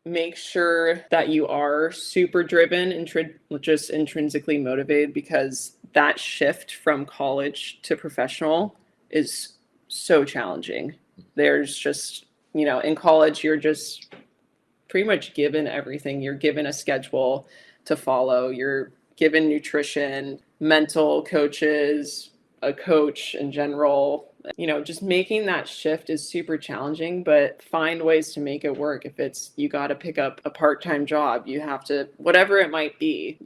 make sure that you are super driven and just intrinsically motivated, because that shift from college to professional is so challenging. There's just, in college, you're just pretty much given everything. You're given a schedule to follow. You're given nutrition, mental coaches, a coach in general. Just making that shift is super challenging, but find ways to make it work. If it's, you got to pick up a part-time job, you have to, whatever it might be,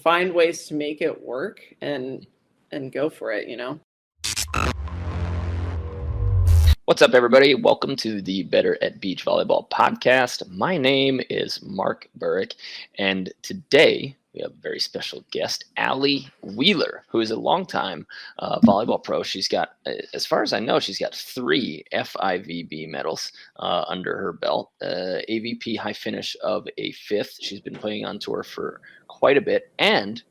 find ways to make it work and go for it, What's up, everybody? Welcome to the Better at Beach Volleyball podcast. My name is Mark Burik, and today we have a very special guest, Allie Wheeler, who is a longtime volleyball pro. She's got, as far as I know, she's got 3 FIVB medals under her belt. AVP high finish of a 5th. She's been playing on tour for quite a bit, and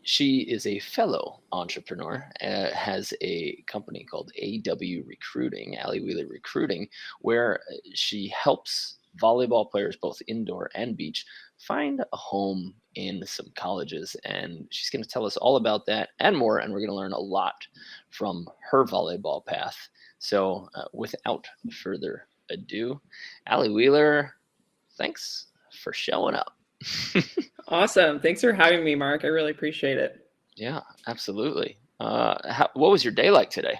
she is a fellow entrepreneur, has a company called AW Recruiting, Allie Wheeler Recruiting, where she helps volleyball players, both indoor and beach, find a home in some colleges. And she's going to tell us all about that and more, and we're going to learn a lot from her volleyball path. So without further ado, Allie Wheeler, thanks for showing up. Awesome. Thanks for having me, Mark. I really appreciate it. Yeah, absolutely. What was your day like today?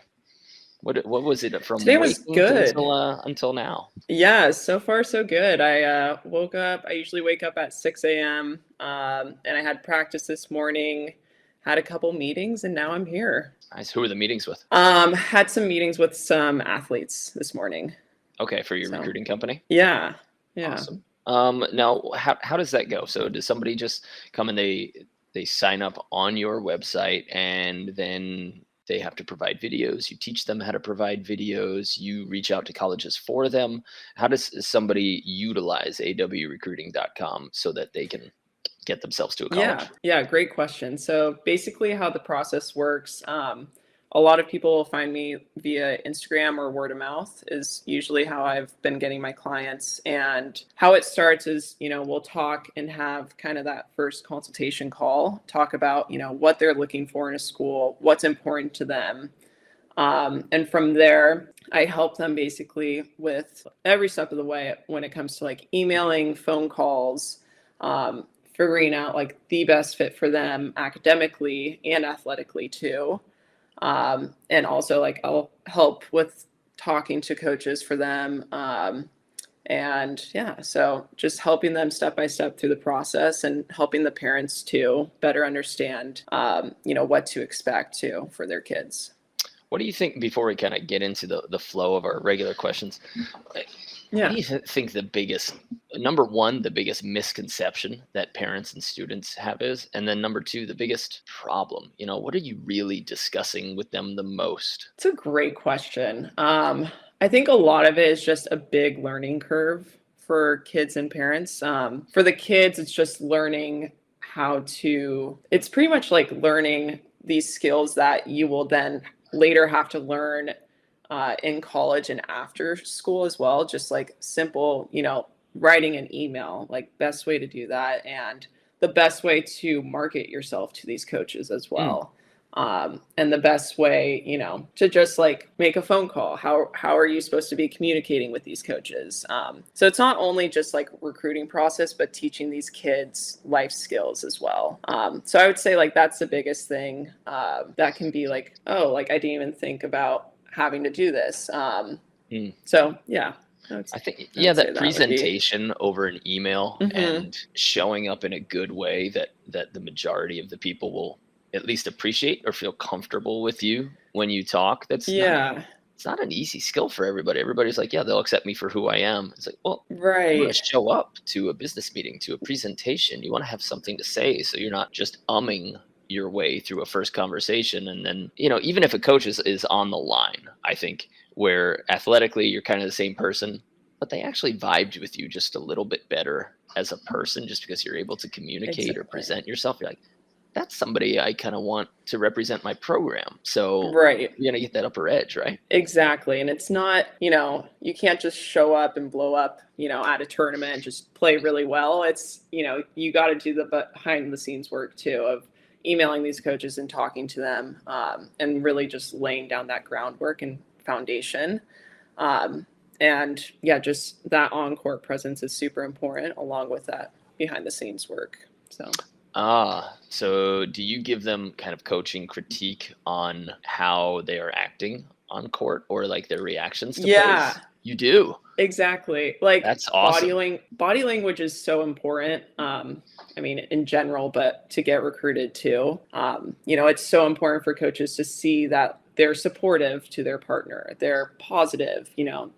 What was it from today was good until now? Yeah, so far so good. I woke up. I usually wake up at 6 a.m. And I had practice this morning, had a couple meetings, and now I'm here. Nice. Who were the meetings with? Had some meetings with some athletes this morning. Okay, for your recruiting company? Yeah. Awesome. Now, how does that go? So does somebody just come and they sign up on your website, and then they have to provide videos? You teach them how to provide videos. You reach out to colleges for them. How does somebody utilize awrecruiting.com so that they can get themselves to a college? Yeah, great question. So basically how the process works, a lot of people will find me via Instagram, or word of mouth is usually how I've been getting my clients. And how it starts is, we'll talk and have kind of that first consultation call, talk about, what they're looking for in a school, what's important to them. And from there, I help them basically with every step of the way when it comes to like emailing, phone calls, figuring out like the best fit for them academically and athletically too. And also like I'll help with talking to coaches for them. And yeah, so just helping them step by step through the process and helping the parents to better understand, what to expect too for their kids. What do you think, before we kind of get into the flow of our regular questions, what do you think the biggest misconception that parents and students have is? And then number 2, the biggest problem, what are you really discussing with them the most? It's a great question. I think a lot of it is just a big learning curve for kids and parents. For the kids, it's just learning it's pretty much like learning these skills that you will then later have to learn in college and after school as well. Just like simple, writing an email, like best way to do that. And the best way to market yourself to these coaches as well. And the best way, to just like make a phone call. How are you supposed to be communicating with these coaches? So it's not only just like recruiting process, but teaching these kids life skills as well. So I would say like that's the biggest thing that can be like, oh, like I didn't even think about having to do this. So yeah. I think, that presentation over an email and showing up in a good way that the majority of the people will at least appreciate or feel comfortable with you when you talk. It's not an easy skill for everybody. Everybody's like, they'll accept me for who I am. It's like, well, right. You want to show up to a business meeting, to a presentation. You want to have something to say, so you're not just umming your way through a first conversation. And then, even if a coach is on the line, I think, where athletically you're kind of the same person, but they actually vibed with you just a little bit better as a person, just because you're able to communicate or present yourself. You're like, that's somebody I kind of want to represent my program. So Right. you're going to get that upper edge, right? Exactly. And it's not, you can't just show up and blow up, at a tournament and just play really well. It's, you got to do the behind the scenes work too of emailing these coaches and talking to them, and really just laying down that groundwork and foundation. And yeah, just that on-court presence is super important along with that behind the scenes work. So do you give them kind of coaching critique on how they are acting on court or like their reactions to plays? You do. Exactly. Like that's awesome. Body language is so important. In general, but to get recruited too. It's so important for coaches to see that they're supportive to their partner. They're positive,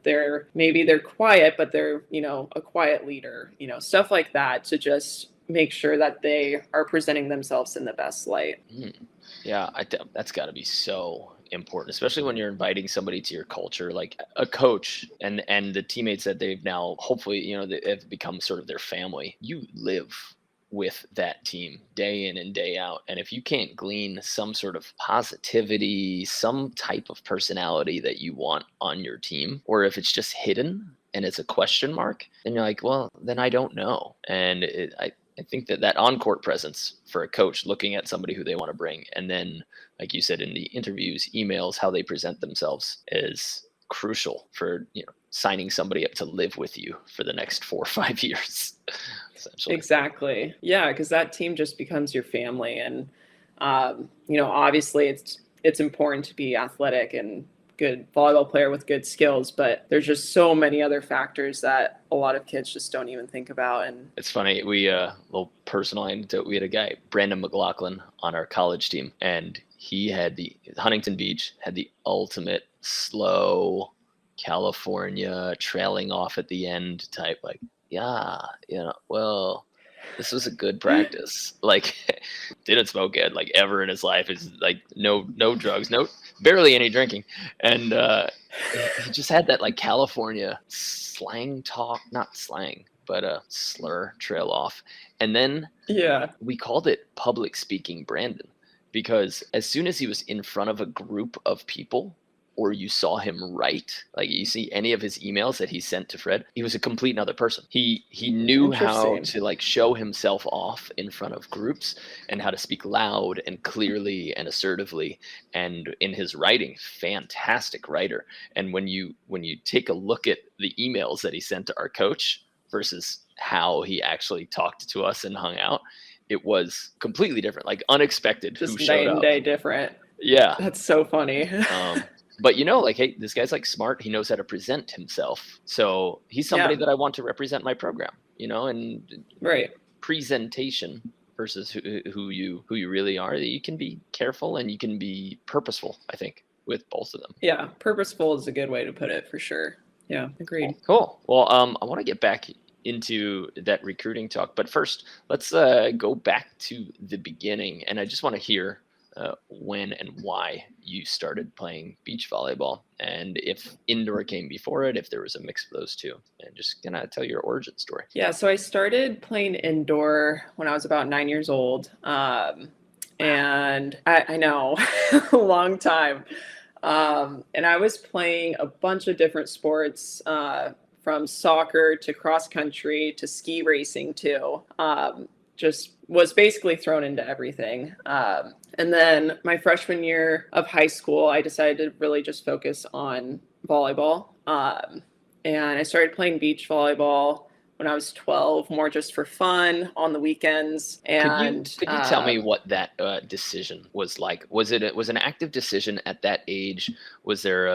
they're quiet, but they're, a quiet leader, stuff like that, to just make sure that they are presenting themselves in the best light. Yeah, that's got to be so important, especially when you're inviting somebody to your culture, like a coach and the teammates that they've now hopefully, they've become sort of their family. You live with that team day in and day out. And if you can't glean some sort of positivity, some type of personality that you want on your team, or if it's just hidden and it's a question mark, then you're like, well, then I don't know. And I think that on-court presence for a coach, looking at somebody who they want to bring, and then, like you said, in the interviews, emails, how they present themselves is crucial for, signing somebody up to live with you for the next 4 or 5 years. Essentially. Exactly. Yeah, because that team just becomes your family. And, obviously it's important to be athletic and good volleyball player with good skills, but there's just so many other factors that a lot of kids just don't even think about. And it's funny, we little personal anecdote, we had a guy, Brandon McLaughlin, on our college team, and he had Huntington Beach had the ultimate slow California trailing off at the end type, like, well, this was a good practice. Like, didn't smoke it like ever in his life. It's like no drugs, barely any drinking. And he just had that like California slang talk, not slang, but a slur trail off. And then we called it public speaking Brandon, because as soon as he was in front of a group of people, or you saw him write, like you see any of his emails that he sent to Fred, he was a complete another person. He knew how to like show himself off in front of groups and how to speak loud and clearly and assertively. And in his writing, fantastic writer. And when you take a look at the emails that he sent to our coach versus how he actually talked to us and hung out, it was completely different, like unexpected. Just night and day different. Yeah. That's so funny. But like, hey, this guy's like smart. He knows how to present himself. So he's somebody that I want to represent my program, and right. Presentation versus who you really are. You can be careful and you can be purposeful, I think, with both of them. Yeah. Purposeful is a good way to put it for sure. Yeah. Agreed. Cool. Well, I want to get back into that recruiting talk, but first let's go back to the beginning. And I just want to hear when and why you started playing beach volleyball, and if indoor came before it, if there was a mix of those two, and just gonna tell your origin story. Yeah, so I started playing indoor when I was about 9 years old, and I know, a long time. And I was playing a bunch of different sports, from soccer to cross country to ski racing too. Just was basically thrown into everything. And then my freshman year of high school, I decided to really just focus on volleyball. And I started playing beach volleyball when I was 12, more just for fun on the weekends. And could you tell me what that decision was like? Was it an active decision at that age? Was there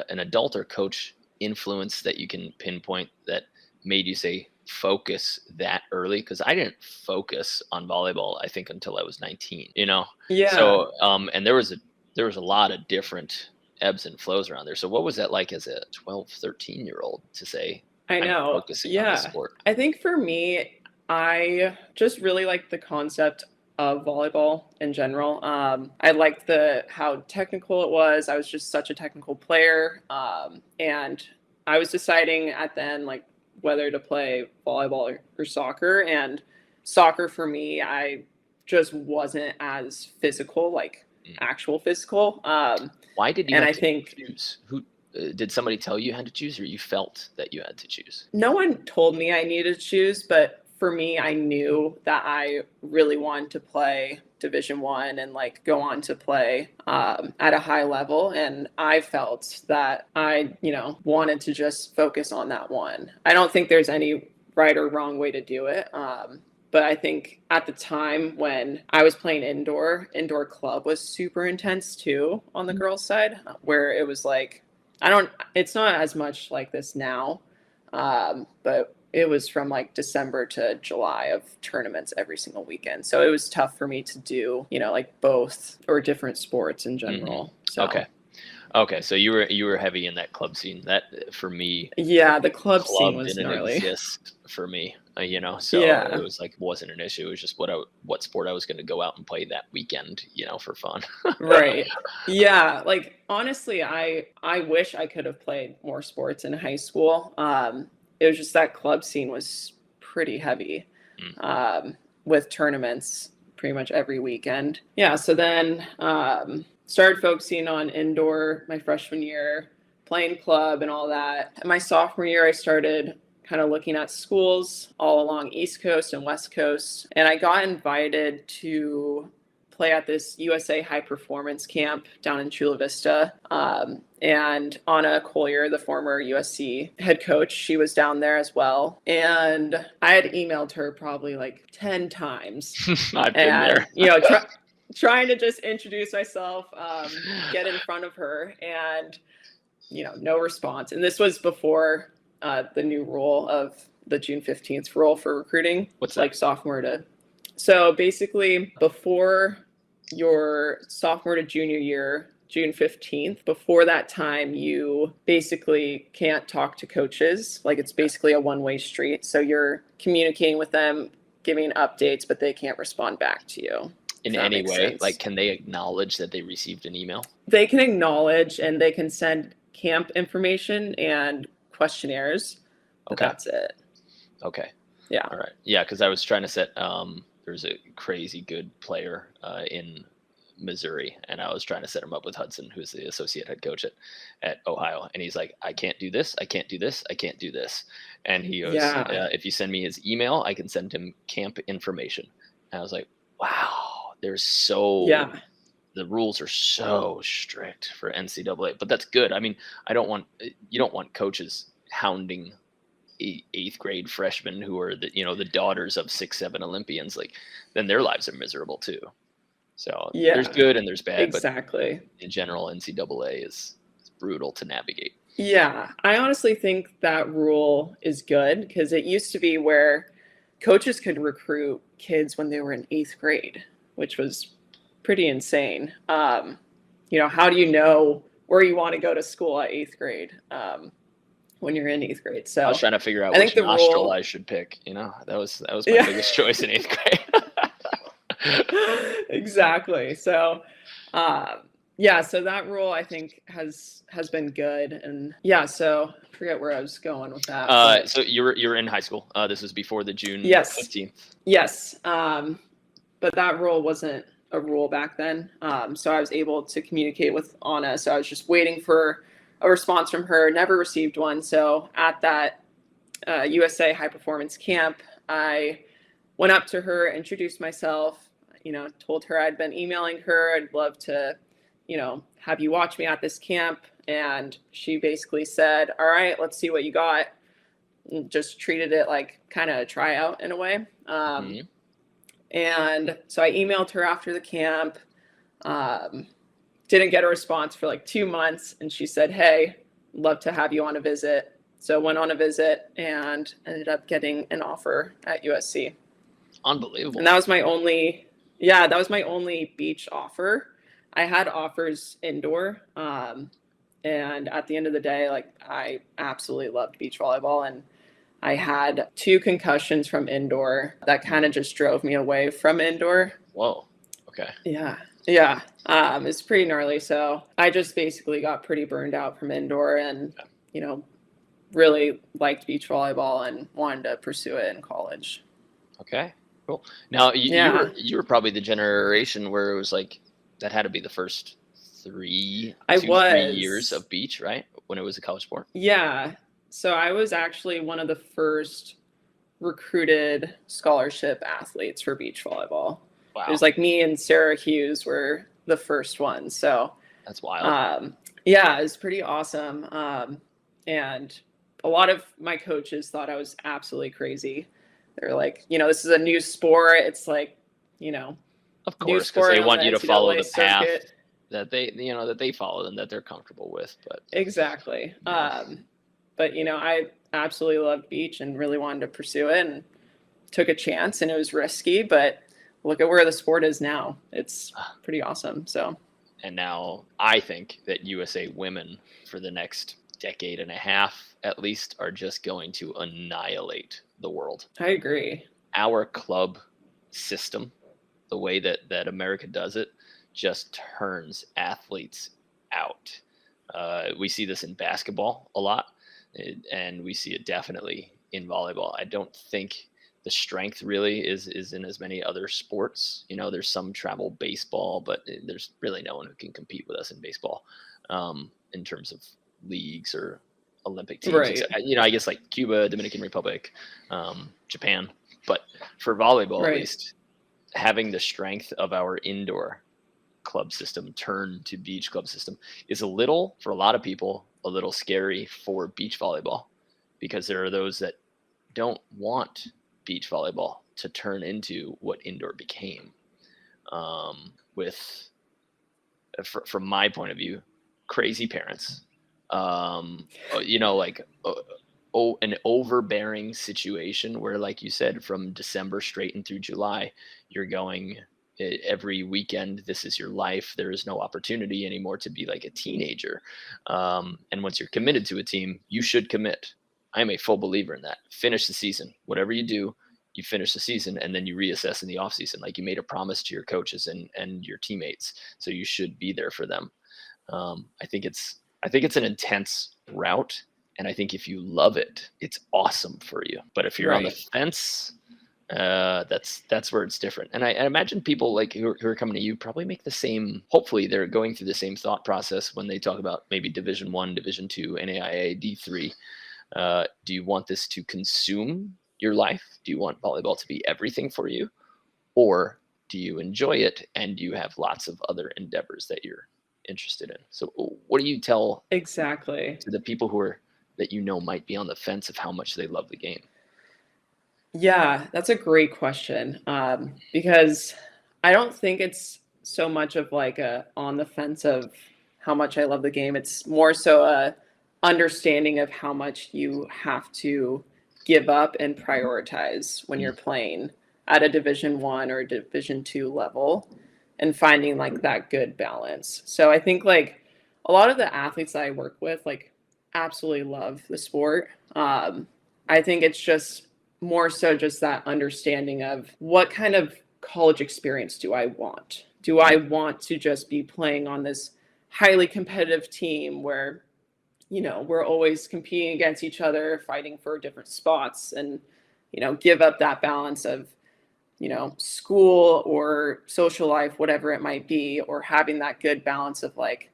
an adult or coach influence that you can pinpoint that made you say focus that early? Because I didn't focus on volleyball, I think, until I was 19, Yeah. So and there was a lot of different ebbs and flows around there. So what was that like as a 12, 13-year-old to say, I know, I'm focusing on this sport? I think for me, I just really liked the concept of volleyball in general. I liked how technical it was. I was just such a technical player. And I was deciding at the end, like, whether to play volleyball or soccer. And soccer for me, I just wasn't as physical, like actual physical. Why did you and have I to think choose? Who did somebody tell you had to choose, or you felt that you had to choose? no one told me I needed to choose, but for me, I knew that I really wanted to play Division One and like go on to play at a high level. And I felt that I, wanted to just focus on that one. I don't think there's any right or wrong way to do it. But I think at the time when I was playing indoor club was super intense too on the girls' side, where it was like, it's not as much like this now, but it was from like December to July of tournaments every single weekend. So it was tough for me to do, like both or different sports in general. So. Okay. So you were heavy in that club scene. That for me, yeah, the club scene was didn't gnarly. exist for me, so Yeah. it was like, wasn't an issue. It was just what sport I was going to go out and play that weekend, for fun. Right. Yeah. Like, honestly, I wish I could have played more sports in high school. It was just that club scene was pretty heavy, with tournaments pretty much every weekend. Yeah. So then, started focusing on indoor my freshman year, playing club and all that. And my sophomore year, I started kind of looking at schools all along East Coast and West Coast. And I got invited to play at this USA high performance camp down in Chula Vista. And Anna Collier, the former USC head coach, she was down there as well. And I had emailed her probably like 10 times. I've been there. Trying to just introduce myself, get in front of her, and, no response. And this was before the new rule of the June 15th rule for recruiting. What's that? Like sophomore to. So basically, before your sophomore to junior year, June 15th, before that time, you basically can't talk to coaches. Like, it's basically a one-way street. So you're communicating with them, giving updates, but they can't respond back to you. In any way? Sense. Like, can they acknowledge that they received an email? They can acknowledge, and they can send camp information and questionnaires. But that's it. Okay. Yeah. All right. Yeah, because I was trying to set there's a crazy good player in Missouri, and I was trying to set him up with Hudson, who's the associate head coach at Ohio, and he's like, I can't do this, I can't do this, I can't do this. And he goes, if you send me his email, I can send him camp information. And I was like, wow, the rules are so strict for NCAA, but that's good. I mean, you don't want coaches hounding eighth grade freshmen who are the daughters of 6-7 Olympians. Like, then their lives are miserable too. So there's good and there's bad. Exactly. But in general, NCAA is brutal to navigate. Yeah, I honestly think that rule is good, because it used to be where coaches could recruit kids when they were in 8th grade, which was pretty insane. How do you know where you want to go to school at 8th grade when you're in 8th grade? So I was trying to figure out which nostril I should pick. That was my biggest choice in 8th grade. Exactly. So, so that rule I think has been good. And so I forget where I was going with that. So you were in high school. This was before the June 15th. Yes. But that rule wasn't a rule back then. So I was able to communicate with Anna. So I was just waiting for a response from her, never received one. So at that USA high performance camp, I went up to her, introduced myself, told her I'd been emailing her. I'd love to, have you watch me at this camp. And she basically said, all right, let's see what you got. And just treated it like kind of a tryout in a way. And so I emailed her after the camp, didn't get a response for like 2 months. And she said, hey, love to have you on a visit. So went on a visit and ended up getting an offer at USC. Unbelievable. And that was my only beach offer. I had offers indoor. And at the end of the day, like, I absolutely loved beach volleyball. And I had 2 concussions from indoor that kind of just drove me away from indoor. Whoa. Okay. Yeah. It's pretty gnarly. So I just basically got pretty burned out from indoor and, really liked beach volleyball and wanted to pursue it in college. Okay. Cool. Now Yeah, you were probably the generation where it was like that had to be the first I 2-3 years was. of beach, right? When it was a college sport. Yeah. So I was actually one of the first recruited scholarship athletes for beach volleyball. It was Wow, like me and Sarah Hughes were the first ones. So that's wild. um, yeah, it was pretty awesome. And a lot of my coaches thought I was absolutely crazy. They're like, this is a new sport. It's like, you know, Of new course, because sport they on the want you to follow NCAA the path circuit. that they follow and that they're comfortable with. But Exactly. yeah, But I absolutely loved beach and really wanted to pursue it and took a chance, and it was risky, but look at where the sport is now. It's pretty awesome. So, and now I think that USA women for the next decade and a half at least are just going to annihilate the world. I agree. Our club system, the way that America does it, just turns athletes out. We see this in basketball a lot, and we see it definitely in volleyball. I don't think the strength really is in as many other sports. There's some travel baseball, but there's really no one who can compete with us in baseball in terms of leagues or Olympic teams. Right. Except, I guess like Cuba, Dominican Republic, Japan. But for volleyball, at Right. least, having the strength of our indoor club system turn to beach club system is for a lot of people, a little scary for beach volleyball, because there are those that don't want beach volleyball to turn into what indoor became. With, from my point of view, crazy parents, like an overbearing situation where, like you said, from December straight and through July, you're going every weekend. This is your life. There is no opportunity anymore to be like a teenager. And once you're committed to a team, you should commit. I'm a full believer in that. Finish the season. Whatever you do, you finish the season, and then you reassess in the off season. Like, you made a promise to your coaches and your teammates, so you should be there for them. I think it's an intense route, and I think if you love it, it's awesome for you. But if you're on the Right. fence, that's where it's different. And I imagine people like who are coming to you probably make the same. Hopefully, they're going through the same thought process when they talk about maybe Division 1, Division 2, NAIA, D3. Do you want this to consume your life? Do you want volleyball to be everything for you? Or do you enjoy it and you have lots of other endeavors that you're interested in? So what do you tell Exactly. to the people that might be on the fence of how much they love the game? Yeah, that's a great question. Because I don't think it's so much of like a on the fence of how much I love the game. It's more so a understanding of how much you have to give up and prioritize when you're playing at a Division 1 or a Division 2 level, and finding like that good balance. So I think like a lot of the athletes that I work with like absolutely love the sport. I think it's just more so just that understanding of what kind of college experience do I want? Do I want to just be playing on this highly competitive team where, we're always competing against each other, fighting for different spots, and, give up that balance of, school or social life, whatever it might be, or having that good balance of like,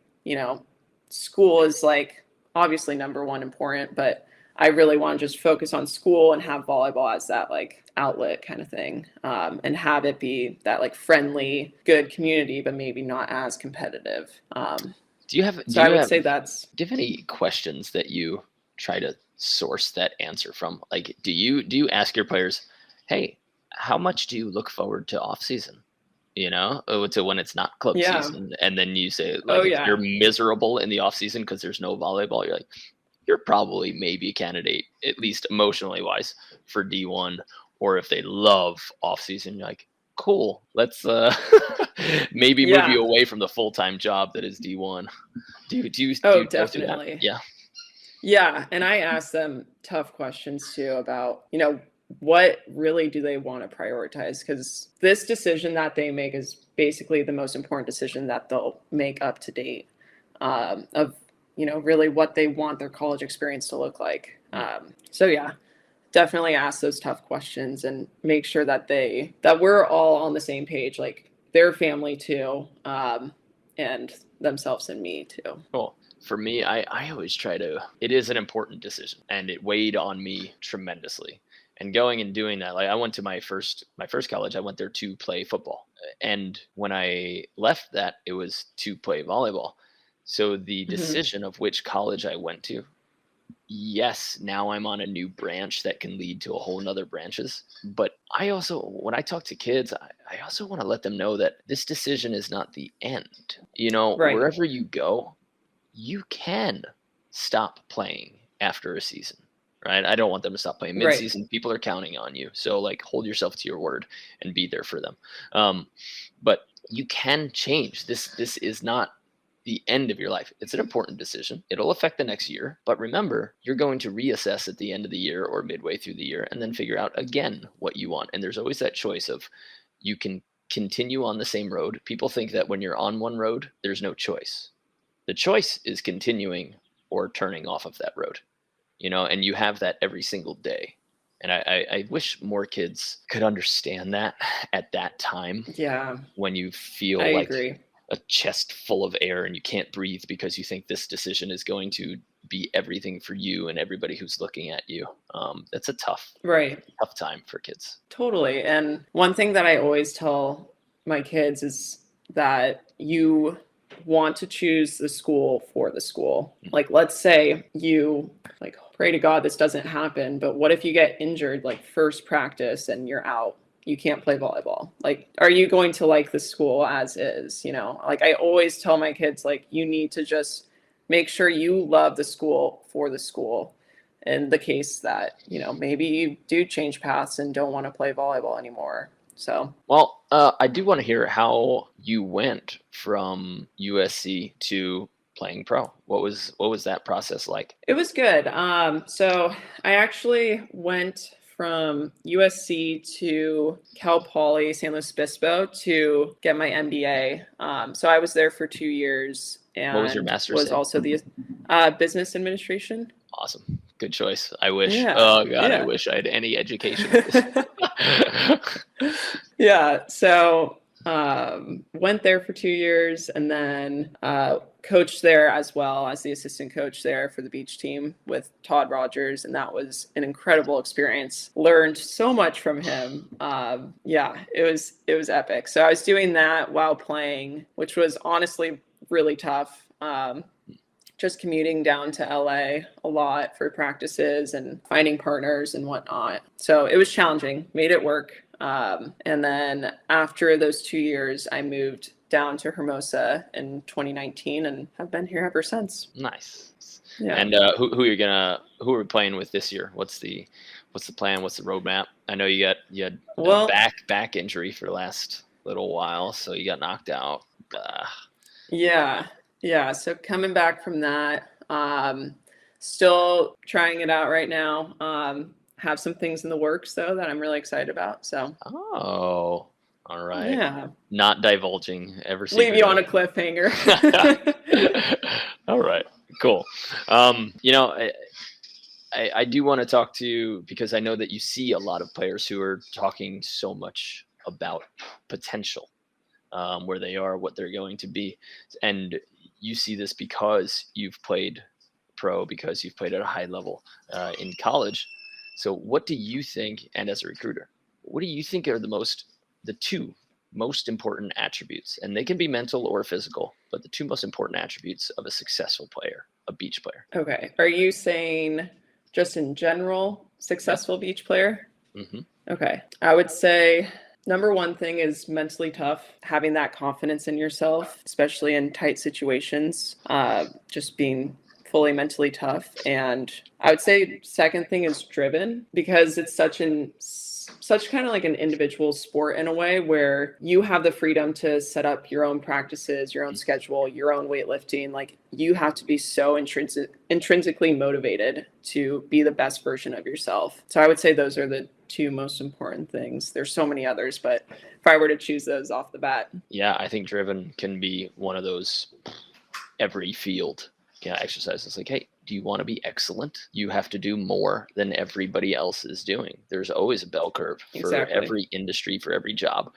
school is like obviously number one important, but I really want to just focus on school and have volleyball as that like outlet kind of thing, and have it be that like friendly, good community, but maybe not as competitive. Do you have So I would say that's do you have any questions that you try to source that answer from? Like, do you ask your players, hey, how much do you look forward to off season? To when it's not club yeah. season, and then you say, Oh like, if you're yeah. miserable in the off season because there's no volleyball, you're like, you're probably maybe a candidate, at least emotionally wise, for D1. Or if they love off season, you're like, cool, let's maybe move Yeah. you away from the full-time job that is D1. Do you Oh, go through that? definitely. Yeah. Yeah, and I ask them tough questions too about, what really do they want to prioritize? Because this decision that they make is basically the most important decision that they'll make up to date, of, really what they want their college experience to look like. So yeah, definitely ask those tough questions and make sure that we're all on the same page, like their family too, and themselves and me too. Cool. For me, I always try to, it is an important decision, and it weighed on me tremendously. And going and doing that, like I went to my first college, I went there to play football. And when I left that, it was to play volleyball. So the decision of which college I went to, yes, now I'm on a new branch that can lead to a whole nother branches. But I also, when I talk to kids, I also want to let them know that this decision is not the end. You know, Right. wherever you go, you can stop playing after a season, right? I don't want them to stop playing mid-season. Right. People are counting on you. So like hold yourself to your word and be there for them. But you can change. This is not the end of your life. It's an important decision. It'll affect the next year. But remember, you're going to reassess at the end of the year or midway through the year and then figure out again what you want. And there's always that choice of you can continue on the same road. People think that when you're on one road, there's no choice. The choice is continuing or turning off of that road, you know, and you have that every single day. And I wish more kids could understand that at that time. Yeah. When you feel I like agree. A chest full of air and you can't breathe because you think this decision is going to be everything for you and everybody who's looking at you. That's a tough time for kids. Totally. And one thing that I always tell my kids is that you want to choose the school for the school. Like, let's say you like pray to God this doesn't happen, but what if you get injured like first practice and you're out? You can't play volleyball. Like, are you going to like the school as is? You know, like I always tell my kids, like, you need to just make sure you love the school for the school. In the case that, you know, maybe you do change paths and don't want to play volleyball anymore. So, well, I do want to hear how you went from USC to playing pro. What was that process like? It was good. So I actually went from USC to Cal Poly San Luis Obispo to get my MBA. So I was there for 2 years, and what was your master's? Was also the business administration. Awesome, good choice. I wish. Yeah. Oh God, yeah. I wish I had any education. Yeah. So went there for 2 years, and then coached there as well as the assistant coach there for the beach team with Todd Rogers, and that was an incredible experience. Learned so much from him. Yeah, it was epic. So I was doing that while playing, which was honestly really tough. Just commuting down to LA a lot for practices and finding partners and whatnot. So it was challenging, made it work. And then after those 2 years, I moved down to Hermosa in 2019 and have been here ever since. Nice. Yeah. And who are we playing with this year? What's the plan? What's the roadmap? I know you had a back injury for the last little while, so you got knocked out. Yeah. So coming back from that, still trying it out right now. Have some things in the works though that I'm really excited about. So. Oh, all right. Yeah. Not divulging ever. Leave you on a cliffhanger. All right. Cool. You know, I do want to talk to you because I know that you see a lot of players who are talking so much about potential, where they are, what they're going to be, and you see this because you've played pro, because you've played at a high level in college. So what do you think, and as a recruiter, what do you think are the two most important attributes? And they can be mental or physical, but the two most important attributes of a successful player, a beach player. Okay. Are you saying just in general, successful beach player? Mm-hmm. Okay. I would say number one thing is mentally tough, having that confidence in yourself, especially in tight situations, just being fully mentally tough. And I would say second thing is driven, because it's such kind of like an individual sport in a way where you have the freedom to set up your own practices, your own schedule, your own weightlifting. Like you have to be so intrinsically motivated to be the best version of yourself. So I would say those are the two most important things. There's so many others, but if I were to choose those off the bat. Yeah, I think driven can be one of those every field exercises. Like, hey, do you want to be excellent, you have to do more than everybody else is doing. There's always a bell curve for Exactly. every industry, for every job.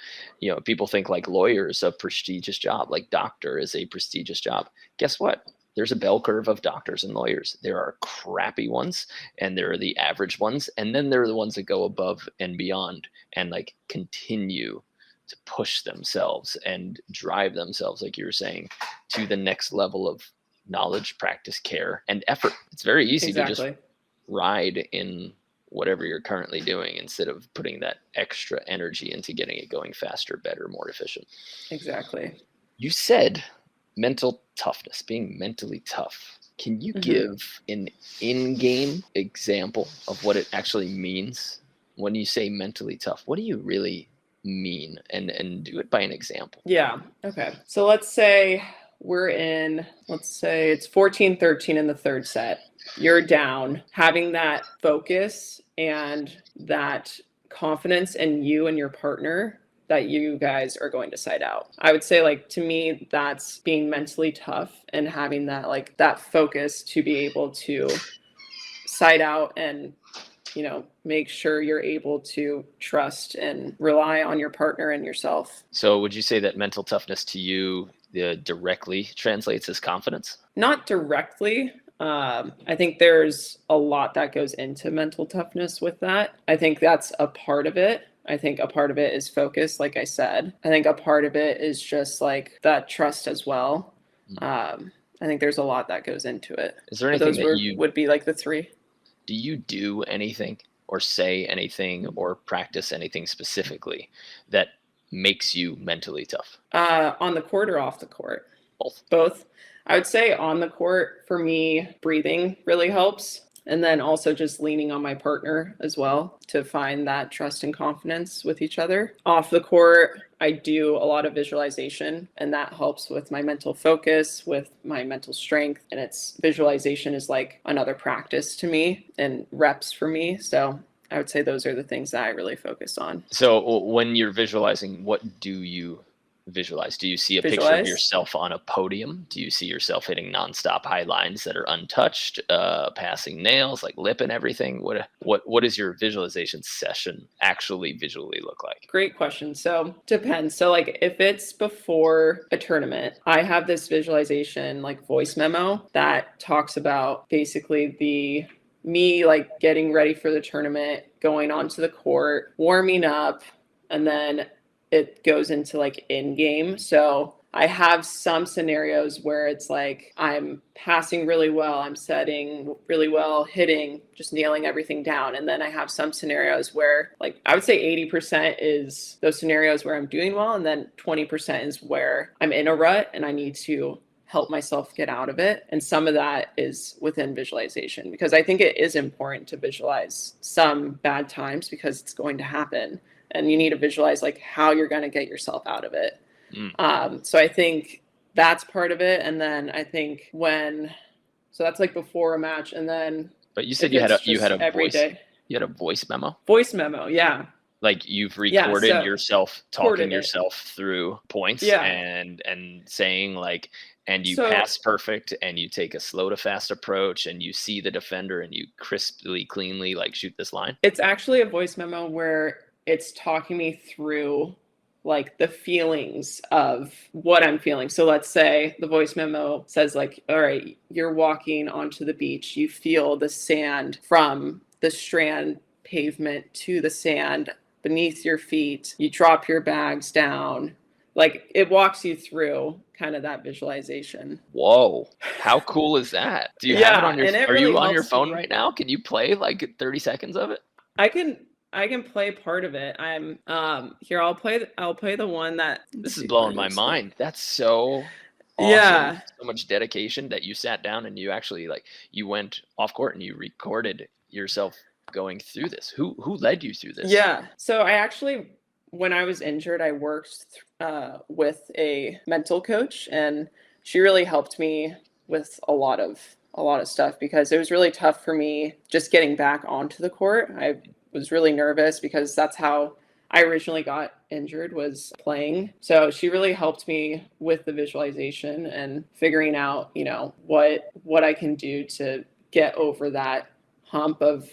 People think like lawyer is a prestigious job, like doctor is a prestigious job. Guess what? There's a bell curve of doctors and lawyers. There are crappy ones, and there are the average ones, and then there are the ones that go above and beyond and like continue to push themselves and drive themselves, like you were saying, to the next level of knowledge, practice, care, and effort. It's very easy to just ride in whatever you're currently doing instead of putting that extra energy into getting it going faster, better, more efficient. Exactly. You said mental toughness, being mentally tough. Can you give an in-game example of what it actually means when you say mentally tough? What do you really mean? And do it by an example. Yeah. Okay. So let's say it's 14-13 in the third set. You're down. Having that focus and that confidence in you and your partner that you guys are going to side out. I would say, like, to me, that's being mentally tough and having that, like, that focus to be able to side out and, make sure you're able to trust and rely on your partner and yourself. So would you say that mental toughness to you directly translates as confidence? Not directly. I think there's a lot that goes into mental toughness with that. I think that's a part of it. I think a part of it is focus, like I said. I think a part of it is just like that trust as well. I think there's a lot that goes into it. Is there anything would be like the three? Do you do anything or say anything or practice anything specifically that makes you mentally tough? On the court or off the court? Both. I would say on the court, for me, breathing really helps. And then also just leaning on my partner as well to find that trust and confidence with each other. Off the court, I do a lot of visualization, and that helps with my mental focus, with my mental strength. And visualization is like another practice to me and reps for me. So I would say those are the things that I really focus on. So when you're visualizing, what do you visualize? Do you see a picture of yourself on a podium? Do you see yourself hitting nonstop high lines that are untouched, passing nails, like lip and everything? What does your visualization session actually visually look like? Great question. So depends. So like if it's before a tournament, I have this visualization like voice memo that talks about basically me like getting ready for the tournament, going onto the court, warming up, and then it goes into like in game. So I have some scenarios where it's like I'm passing really well, I'm setting really well, hitting, just nailing everything down. And then I have some scenarios where, like, I would say 80% is those scenarios where I'm doing well, and then 20% is where I'm in a rut and I need to help myself get out of it. And some of that is within visualization, because I think it is important to visualize some bad times because it's going to happen. And you need to visualize like how you're going to get yourself out of it. So I think that's part of it. And then I think so that's like before a match. And then, but you said you had a voice memo. Voice memo, yeah. Like you've recorded yourself talking yourself through points and saying like, and you pass perfect, and you take a slow to fast approach, and you see the defender, and you crisply, cleanly like shoot this line. It's actually a voice memo where it's talking me through like the feelings of what I'm feeling. So let's say the voice memo says like, all right, you're walking onto the beach. You feel the sand from the strand pavement to the sand beneath your feet. You drop your bags down. Like it walks you through kind of that visualization. Whoa. How cool is that? Do you have it on are you on your phone right now? Can you play like 30 seconds of it? I can play part of it. I'm here. I'll play the one that. This is blowing my mind. That's so awesome. Yeah. So much dedication that you sat down and you actually you went off court and you recorded yourself going through this. Who led you through this? Yeah. So I actually, when I was injured, I worked with a mental coach, and she really helped me with a lot of stuff, because it was really tough for me just getting back onto the court. I was really nervous because that's how I originally got injured, was playing. So she really helped me with the visualization and figuring out, what I can do to get over that hump of,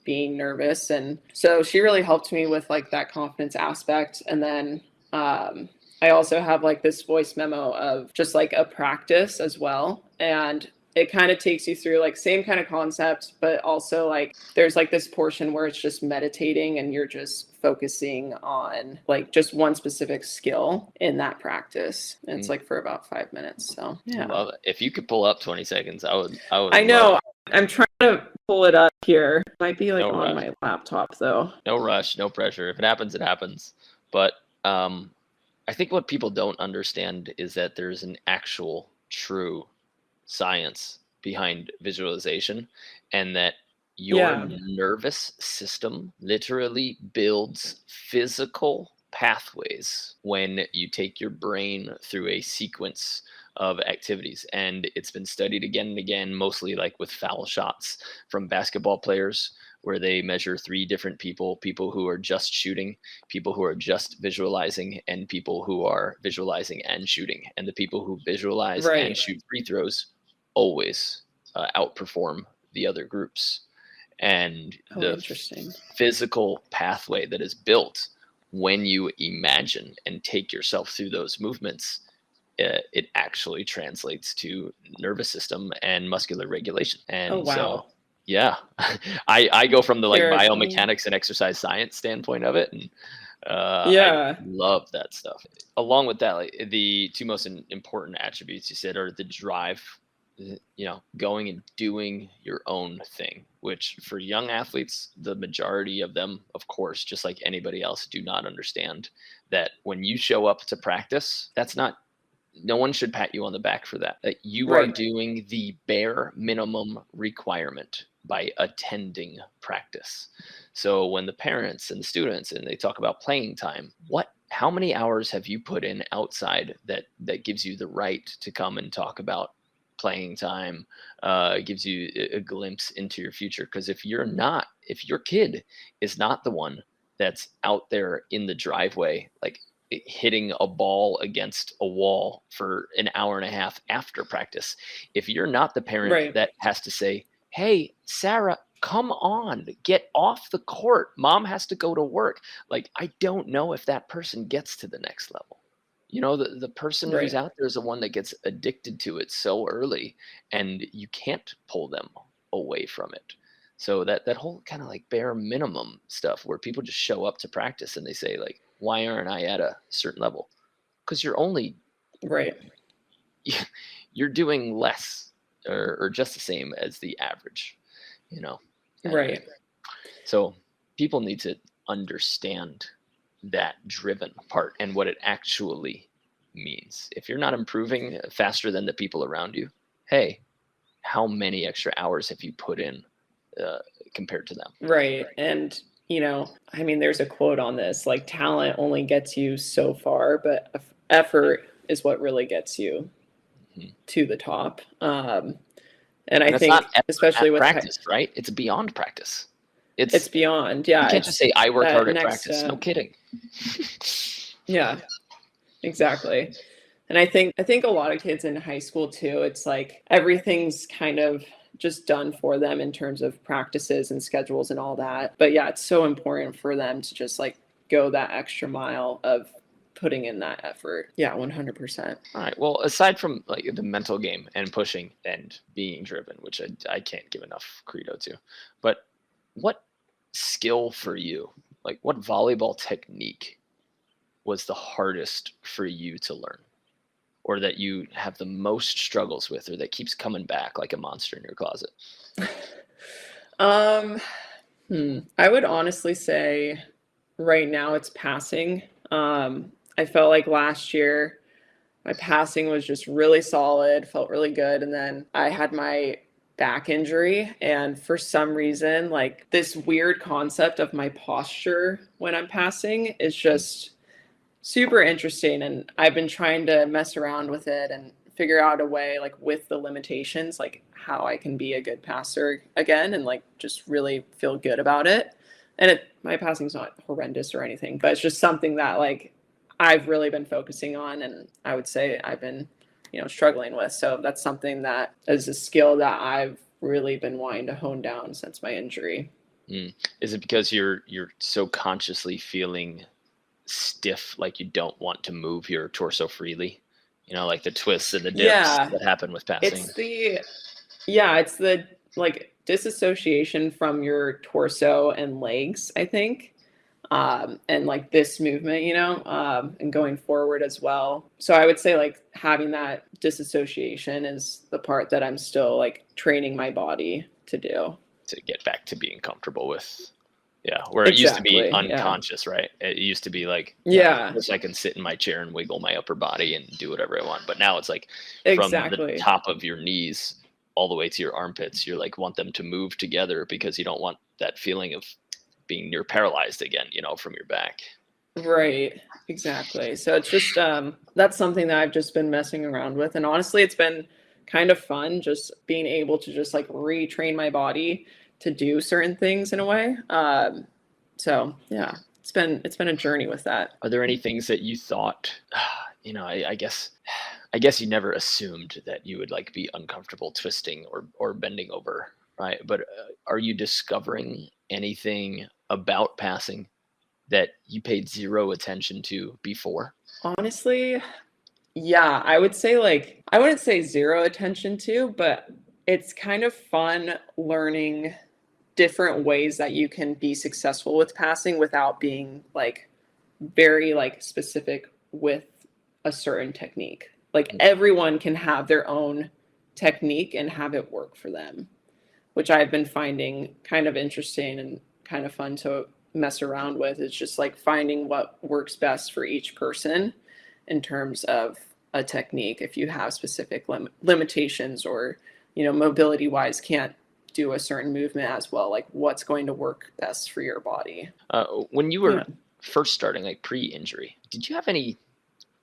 being nervous. And so she really helped me with like that confidence aspect. And then I also have like this voice memo of just like a practice as well. And it kind of takes you through like same kind of concept, but also like there's like this portion where it's just meditating and you're just focusing on like just one specific skill in that practice. And it's like for about 5 minutes. So yeah. Love it. If you could pull up 20 seconds, I would. I know. I'm trying to pull it up here. Might be like No on rush. my laptop though. No rush, no pressure. If it happens, it happens. But I think what people don't understand is that there's an actual true science behind visualization, and that your nervous system literally builds physical pathways when you take your brain through a sequence of activities. And it's been studied again and again, mostly like with foul shots from basketball players, where they measure 3 different people who are just shooting, people who are just visualizing, and people who are visualizing and shooting. And the people who visualize and shoot free throws always outperform the other groups. And the physical pathway that is built when you imagine and take yourself through those movements, it actually translates to nervous system and muscular regulation. And so, yeah, I go from the like biomechanics and exercise science standpoint of it. And I love that stuff. Along with that, like the 2 most important attributes you said are the drive, going and doing your own thing, which for young athletes, the majority of them, of course, just like anybody else, do not understand that when you show up to practice, no one should pat you on the back for that. That you are doing the bare minimum requirement by attending practice. So when the parents and the students and they talk about playing time, how many hours have you put in outside that gives you the right to come and talk about playing time, gives you a glimpse into your future? Because if your kid is not the one that's out there in the driveway, like hitting a ball against a wall for an hour and a half after practice, if you're not the parent that has to say, hey, Sarah, come on, get off the court, mom has to go to work, like, I don't know if that person gets to the next level. The person who's out there is the one that gets addicted to it so early, and you can't pull them away from it. So that whole kind of like bare minimum stuff where people just show up to practice and they say like, why aren't I at a certain level? Because you're only you're doing less or just the same as the average, So people need to understand that driven part and what it actually means. If you're not improving faster than the people around you, hey, how many extra hours have you put in compared to them? And there's a quote on this, like, talent only gets you so far, but effort is what really gets you to the top. And I think especially with practice, right? It's beyond practice. It's beyond. Yeah. You can't just say I work hard at practice. No kidding. Yeah, exactly. And I think a lot of kids in high school too, it's like everything's kind of just done for them in terms of practices and schedules and all that. But yeah, it's so important for them to just like go that extra mile of putting in that effort. Yeah, 100%. All right. Well, aside from like the mental game and pushing and being driven, which I can't give enough credo to, but what skill for you, like what volleyball technique was the hardest for you to learn, or that you have the most struggles with, or that keeps coming back like a monster in your closet? I would honestly say right now it's passing. I felt like last year my passing was just really solid, felt really good. And then I had my back injury, and for some reason, like this weird concept of my posture when I'm passing is just super interesting. And I've been trying to mess around with it and figure out a way, like with the limitations, like how I can be a good passer again and like just really feel good about it. And my passing's not horrendous or anything, but it's just something that like I've really been focusing on, and I would say I've been, struggling with. So that's something that is a skill that I've really been wanting to hone down since my injury. Is it because you're so consciously feeling stiff, like you don't want to move your torso freely? Like the twists and the dips Yeah, that happen with passing. it's the like disassociation from your torso and legs, I think. And like this movement, and going forward as well. So I would say like having that disassociation is the part that I'm still like training my body to do. To get back to being comfortable with. Yeah, where it used to be Exactly. Yeah. unconscious, right? It used to be like, Yeah. of course I can sit in my chair and wiggle my upper body and do whatever I want. But now it's like from the Exactly. top of your knees all the way to your armpits, you're like want them to move together because you don't want that feeling of being near paralyzed again, from your back. Right. Exactly. So it's just that's something that I've just been messing around with. And honestly, it's been kind of fun just being able to just like retrain my body to do certain things in a way. So yeah, it's been a journey with that. Are there any things that you thought, I guess you never assumed that you would like be uncomfortable twisting or bending over, right? But are you discovering anything about passing that you paid zero attention to before? Honestly, yeah, I would say like I wouldn't say zero attention to, but it's kind of fun learning different ways that you can be successful with passing without being like very like specific with a certain technique. Like everyone can have their own technique and have it work for them, which I've been finding kind of interesting and kind of fun to mess around with. It's just like finding what works best for each person in terms of a technique. If you have specific limitations or, mobility wise can't do a certain movement as well, like what's going to work best for your body. When you were first starting, like pre-injury, did you have any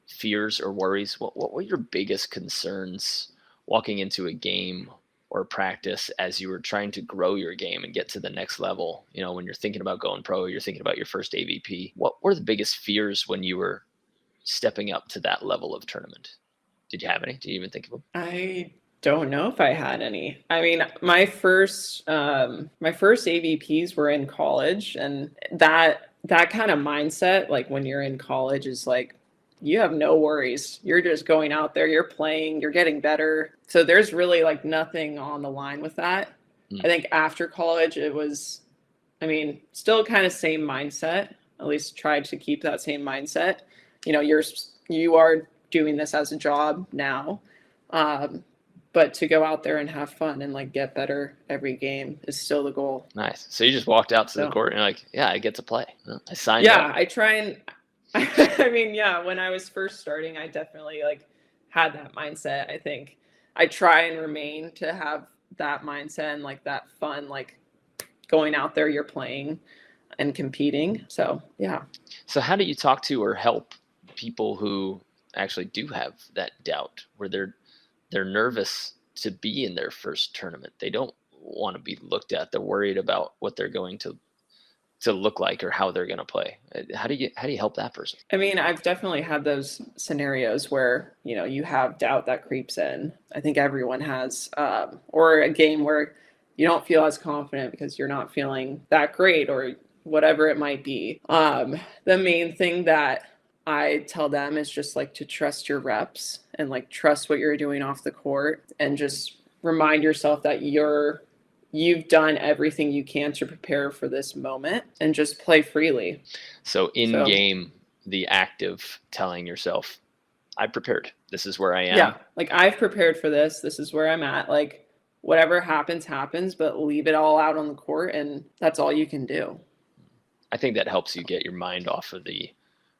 fears or worries? What were your biggest concerns walking into a game or practice as you were trying to grow your game and get to the next level? When you're thinking about going pro, you're thinking about your first AVP. What were the biggest fears when you were stepping up to that level of tournament? Did you have any? Did you even think of them? I don't know if I had any. I mean, my first AVPs were in college, and that kind of mindset, like when you're in college, is like you have no worries. You're just going out there, you're playing, you're getting better. So there's really like nothing on the line with that. I think after college, it was, still kind of same mindset. At least tried to keep that same mindset. You are doing this as a job now. But to go out there and have fun and like get better every game is still the goal. Nice. So you just walked out to the court and you're like, yeah, I get to play. I signed up. Yeah, I try and when I was first starting, I definitely like had that mindset. I think I try and remain to have that mindset and like that fun, like going out there, you're playing and competing. So yeah. So how do you talk to or help people who actually do have that doubt, where they're nervous to be in their first tournament? They don't want to be looked at. They're worried about what they're going to look like or how they're going to play. How do you help that person? I've definitely had those scenarios where, you have doubt that creeps in. I think everyone has, or a game where you don't feel as confident because you're not feeling that great or whatever it might be. The main thing that I tell them is just like to trust your reps and like trust what you're doing off the court and just remind yourself that you've done everything you can to prepare for this moment and just play freely. So in game, the act of telling yourself, I prepared. This is where I am. Yeah. Like I've prepared for this. This is where I'm at. Like whatever happens, but leave it all out on the court. And that's all you can do. I think that helps you get your mind off of the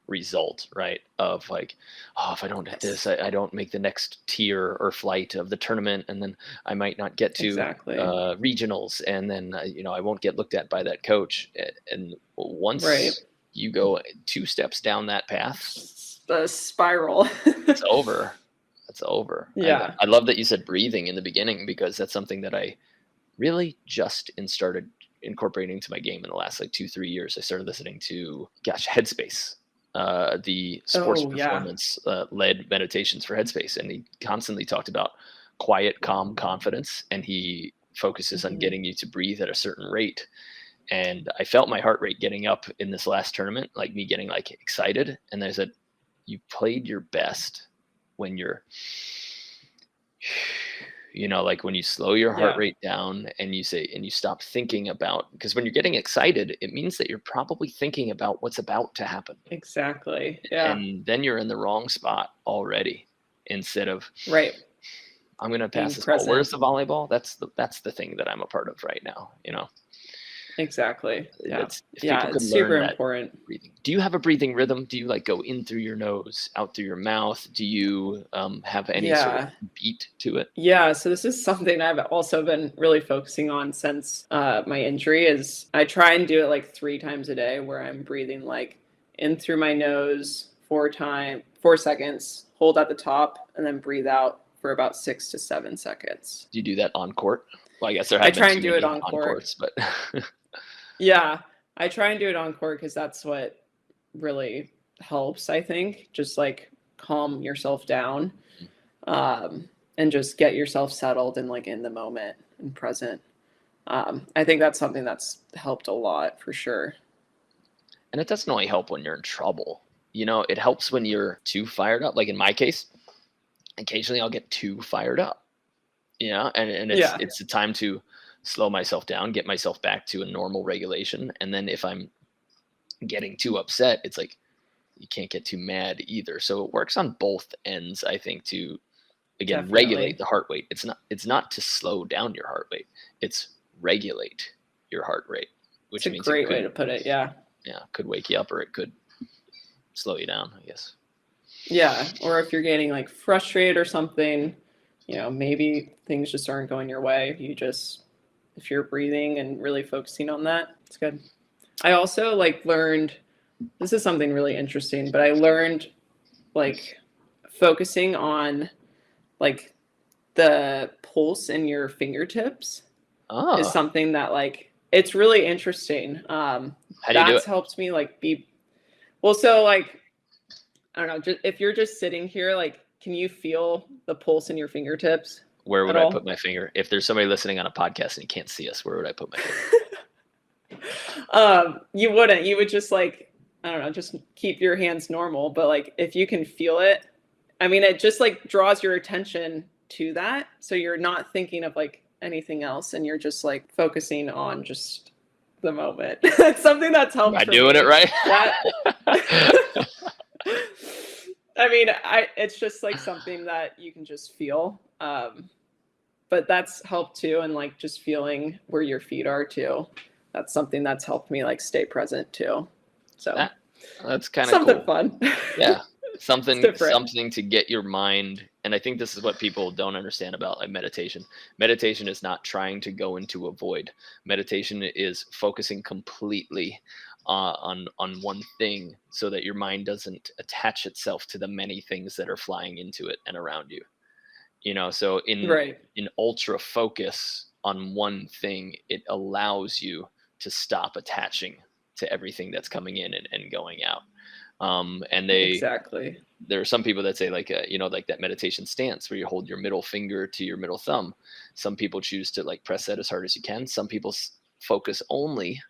result, right? Of like, oh, if I don't hit this, I don't make the next tier or flight of the tournament, and then I might not get to regionals, and then I won't get looked at by that coach. And once you go 2 steps down that path, the spiral, it's over. It's over. Yeah. I love that you said breathing in the beginning, because that's something that I really just started incorporating into my game in the last like 2-3 years. I started listening to Headspace, the sports performance led meditations for Headspace, and he constantly talked about quiet, calm confidence, and he focuses on getting you to breathe at a certain rate. And I felt my heart rate getting up in this last tournament, like me getting like excited. And I said, you played your best when you're, like when you slow your heart rate down and you say, and you stop thinking about, because when you're getting excited, it means that you're probably thinking about what's about to happen. Exactly. Yeah. And then you're in the wrong spot already, instead of, right. I'm going to Being pass this ball. present. Where's the volleyball? That's the thing that I'm a part of right now, Exactly. Yeah. It's super important. Breathing. Do you have a breathing rhythm? Do you like go in through your nose, out through your mouth? Do you have any sort of beat to it? Yeah. So this is something I've also been really focusing on since my injury. Is I try and do it like 3 times a day, where I'm breathing like in through my nose 4 seconds, hold at the top, and then breathe out for about 6 to 7 seconds. Do you do that on court? Well, I guess there have I try and do it on court. Courts, but yeah, I try and do it on court because that's what really helps, I think. Just like calm yourself down, and just get yourself settled and like in the moment and present. I think that's something that's helped a lot for sure. And it doesn't only help when you're in trouble. It helps when you're too fired up. Like in my case, occasionally I'll get too fired up. And it's a time to slow myself down, get myself back to a normal regulation. And then if I'm getting too upset, it's like, you can't get too mad either. So it works on both ends, I think, to, again, regulate the heart rate. It's not to slow down your heart rate. It's regulate your heart rate, which means a great way to put it. Yeah. Yeah. Could wake you up, or it could slow you down, I guess. Yeah. Or if you're getting like frustrated or something, maybe things just aren't going your way. If you're breathing and really focusing on that, it's good. I also learned, this is something really interesting, but I learned focusing on the pulse in your fingertips is something that it's really interesting. How do you do it? Helped me be, well, so I don't know, just if you're just sitting here, can you feel the pulse in your fingertips? Where would I put my finger? If there's somebody listening on a podcast and you can't see us, where would I put my finger? You wouldn't. You would just I don't know, just keep your hands normal. But if you can feel it, I mean, it just draws your attention to that. So you're not thinking of anything else, and you're just focusing on just the moment. It's something that's helped. Am I doing it right? I mean, it's just something that you can just feel. But that's helped too. And just feeling where your feet are too. That's something that's helped me stay present too. So that's kind of something cool. Fun. Yeah. Something to get your mind. And I think this is what people don't understand about meditation. Meditation is not trying to go into a void. Meditation is focusing completely on one thing, so that your mind doesn't attach itself to the many things that are flying into it and around you. So in ultra focus on one thing, it allows you to stop attaching to everything that's coming in and going out. There are some people that say that meditation stance where you hold your middle finger to your middle thumb. Some people choose to press that as hard as you can. Some people focus only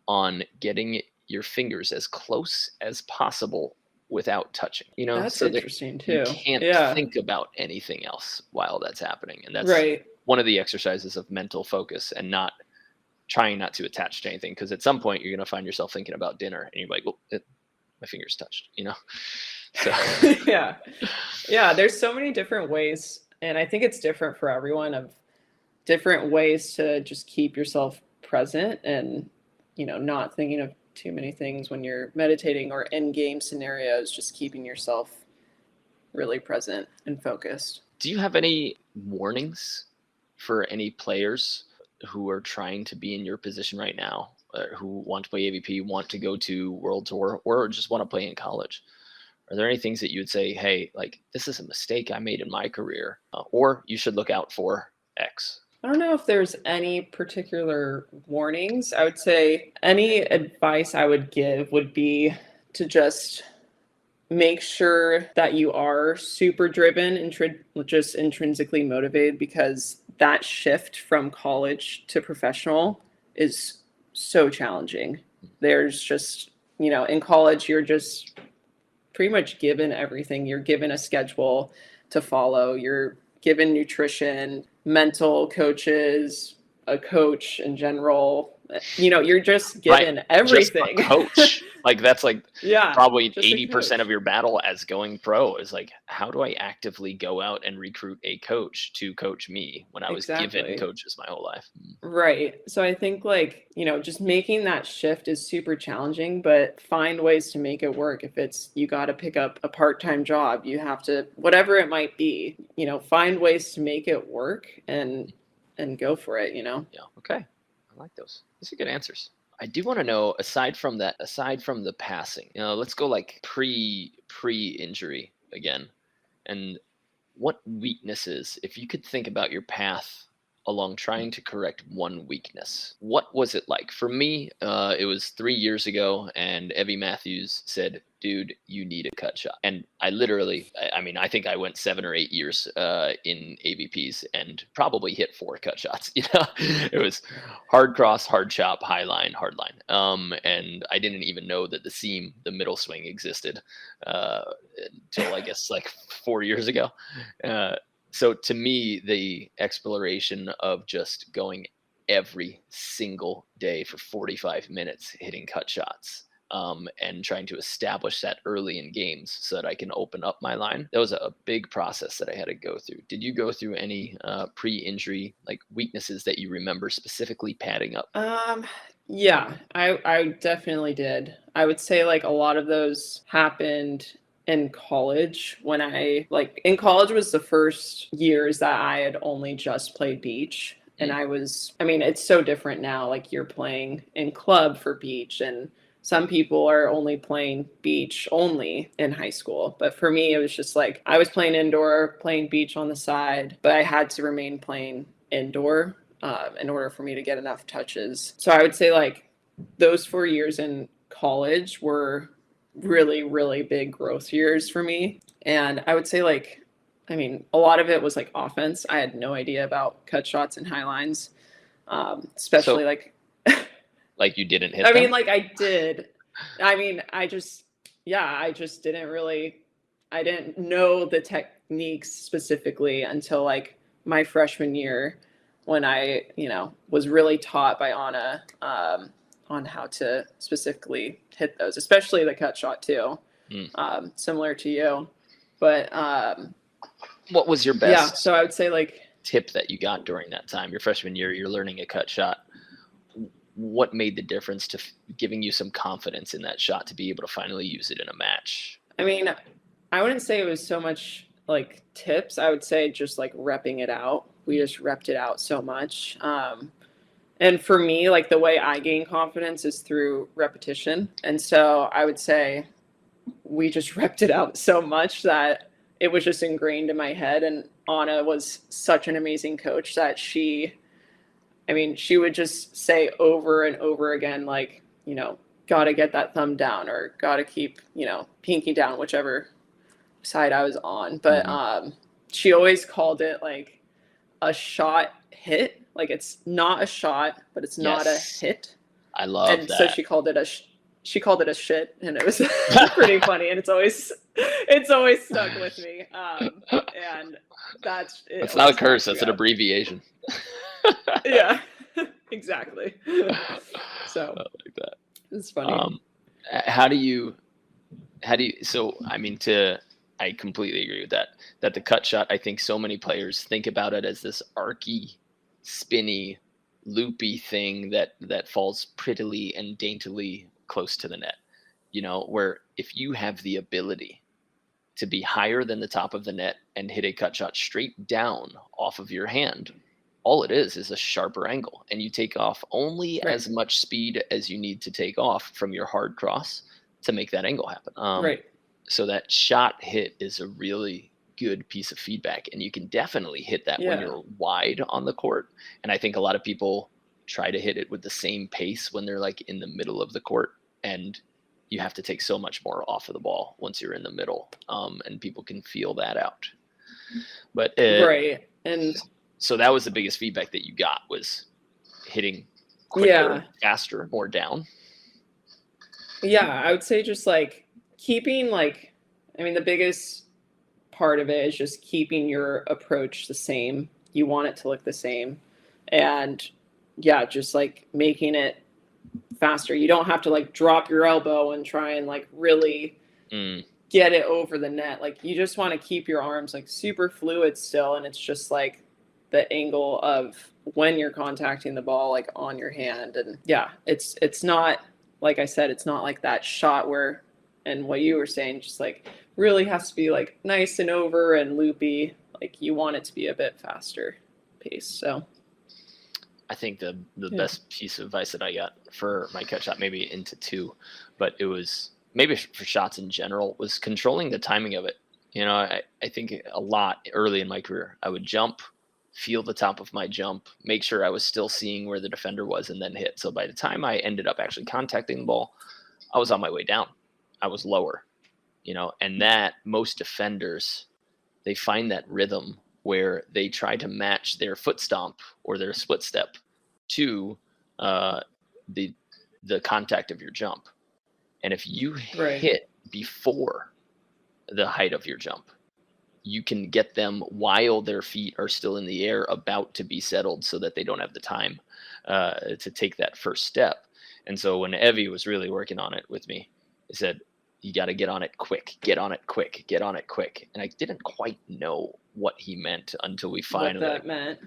on getting your fingers as close as possible without touching. That's so interesting too. You can't think about anything else while that's happening. And that's one of the exercises of mental focus, and trying not to attach to anything. Because at some point you're going to find yourself thinking about dinner and you're like, well, my finger's touched, So yeah. There's so many different ways. And I think it's different for everyone, of different ways to just keep yourself present and, not thinking of too many things when you're meditating, or in game scenarios, just keeping yourself really present and focused. Do you have any warnings for any players who are trying to be in your position right now, who want to play AVP, want to go to World Tour, or just want to play in college? Are there any things that you would say, hey, this is a mistake I made in my career, or you should look out for X? I don't know if there's any particular warnings. I would say any advice I would give would be to just make sure that you are super driven and just intrinsically motivated, because that shift from college to professional is so challenging. There's just, in college, you're just pretty much given everything. You're given a schedule to follow. You're given nutrition, mental coaches, a coach in general. You're just given everything. Just a coach. Like that's like probably just 80% of your battle as going pro is like, how do I actively go out and recruit a coach to coach me when I was given coaches my whole life? Right. So I think just making that shift is super challenging, but find ways to make it work. If it's, you got to pick up a part-time job, you have to, whatever it might be, find ways to make it work and go for it, Yeah. Okay. I like those. Those are good answers. I do want to know, aside from the passing, let's go like pre-injury again. And what weaknesses, if you could think about your path along trying to correct one weakness, what was it like? For me, it was 3 years ago, and Evie Matthews said, dude, you need a cut shot. And I literally, I think I went 7 or 8 years in AVPs and probably hit 4 cut shots. It was hard cross, hard chop, high line, hard line. And I didn't even know that the seam, the middle swing existed until I guess like 4 years ago. So to me, the exploration of just going every single day for 45 minutes hitting cut shots and trying to establish that early in games so that I can open up my line, that was a big process that I had to go through. Did you go through any pre-injury like weaknesses that you remember specifically padding up? Yeah, I definitely did. I would say like a lot of those happened in college when in college was the first years that I had only just played beach. And it's so different now. Like you're playing in club for beach, and some people are only playing beach only in high school. But for me, it was just like I was playing indoor, playing beach on the side, but I had to remain playing indoor in order for me to get enough touches. So I would say like those 4 years in college were really, really big growth years for me. And I would say a lot of it was like offense. I had no idea about cut shots and high lines, especially like you didn't hit them? I did. I just I didn't know the techniques specifically until like my freshman year when I, was really taught by Anna on how to specifically hit those, especially the cut shot too, similar to you. But what was your best so I would say tip that you got during that time, your freshman year? You're learning a cut shot. What made the difference to giving you some confidence in that shot to be able to finally use it in a match? I wouldn't say it was so much like tips. I would say just like repping it out. We just repped it out so much. And for me, like the way I gain confidence is through repetition. And so I would say we just repped it out so much that it was just ingrained in my head. And Anna was such an amazing coach that she would just say over and over again, like, got to get that thumb down or got to keep, pinky down, whichever side I was on. But she always called it like a shot hit. Like it's not a shot, but it's not a hit. I love that. So she called it a shit, and it was pretty funny, and it's always stuck with me. And that's it. It's not a curse. That's an abbreviation. Yeah, exactly. So I like that. It's funny. I completely agree with that. That the cut shot, I think so many players think about it as this arky, spinny, loopy thing that falls prettily and daintily close to the net. Where if you have the ability to be higher than the top of the net and hit a cut shot straight down off of your hand, all it is a sharper angle, and you take off only as much speed as you need to take off from your hard cross to make that angle happen. So that shot hit is a really good piece of feedback, and you can definitely hit that when you're wide on the court. And I think a lot of people try to hit it with the same pace when they're like in the middle of the court, and you have to take so much more off of the ball once you're in the middle, and people can feel that out. But and So that was the biggest feedback that you got, was hitting quicker, Yeah. faster, more down. Yeah, I would say just like keeping like, I mean, the biggest part of it is just keeping your approach the same. You want it to look the same. And yeah, just like making it faster. You don't have to like drop your elbow and try and like really get it over the net. Like you just want to keep your arms like super fluid still. And it's just like the angle of when you're contacting the ball, like on your hand. And yeah, it's not, like I said, it's not like that shot where, and what you were saying, just like really has to be like nice and over and loopy. Like you want it to be a bit faster pace. So I think the best piece of advice that I got for my cut shot, maybe into two, but it was maybe for shots in general, was controlling the timing of it. You know, I think a lot early in my career, I would jump, feel the top of my jump, make sure I was still seeing where the defender was, and then hit. So by the time I ended up actually contacting the ball, I was on my way down. I was lower, you know, and that most defenders, they find that rhythm where they try to match their foot stomp or their split step to the contact of your jump. And if you hit before the height of your jump, you can get them while their feet are still in the air, about to be settled, so that they don't have the time to take that first step. And so when Evie was really working on it with me, he said, you got to get on it quick, get on it quick, get on it quick. And I didn't quite know what he meant until we finally. What that meant.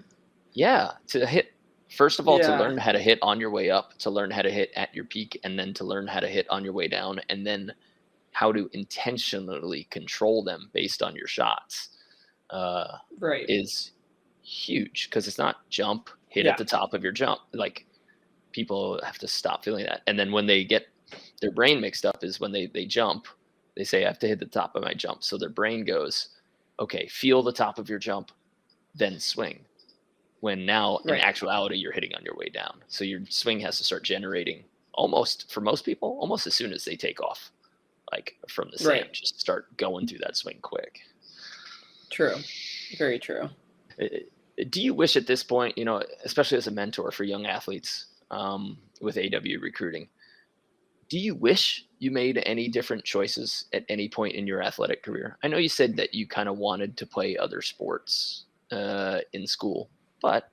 Yeah, to hit, first of all, to learn how to hit on your way up, to learn how to hit at your peak, and then to learn how to hit on your way down, and then how to intentionally control them based on your shots is huge, because it's not jump, hit at the top of your jump. Like, people have to stop feeling that. And then when they get their brain mixed up is when they jump, they say, I have to hit the top of my jump. So their brain goes, okay, feel the top of your jump, then swing. When now in actuality, you're hitting on your way down. So your swing has to start generating almost, for most people, almost as soon as they take off, like from the sand, just start going through that swing quick. True. Very true. Do you wish at this point, you know, especially as a mentor for young athletes with AW recruiting, do you wish you made any different choices at any point in your athletic career? I know you said that you kind of wanted to play other sports in school, but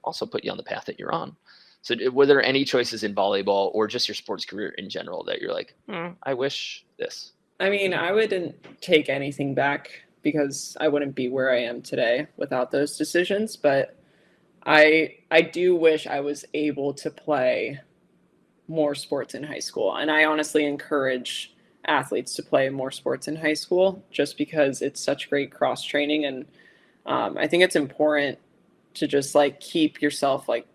also put you on the path that you're on. So were there any choices in volleyball or just your sports career in general that you're like, I wish this? I mean, I wouldn't take anything back, because I wouldn't be where I am today without those decisions. But I do wish I was able to play more sports in high school. And I honestly encourage athletes to play more sports in high school, just because it's such great cross training. And I think it's important to just like keep yourself like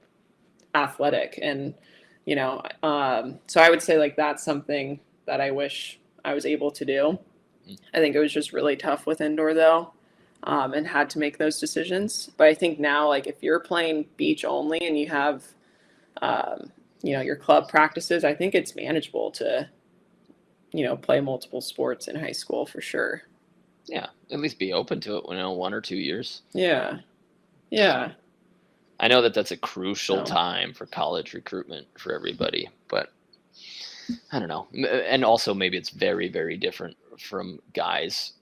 athletic. And, you know, so I would say like that's something that I wish I was able to do. I think it was just really tough with indoor though, and had to make those decisions. But I think now, like if you're playing beach only and you have, you know, your club practices, I think it's manageable to, you know, play multiple sports in high school for sure. Yeah, at least be open to it, you know, 1 or 2 years. Yeah. I know that that's a crucial time for college recruitment for everybody, but I don't know. And also maybe it's very, very different from guys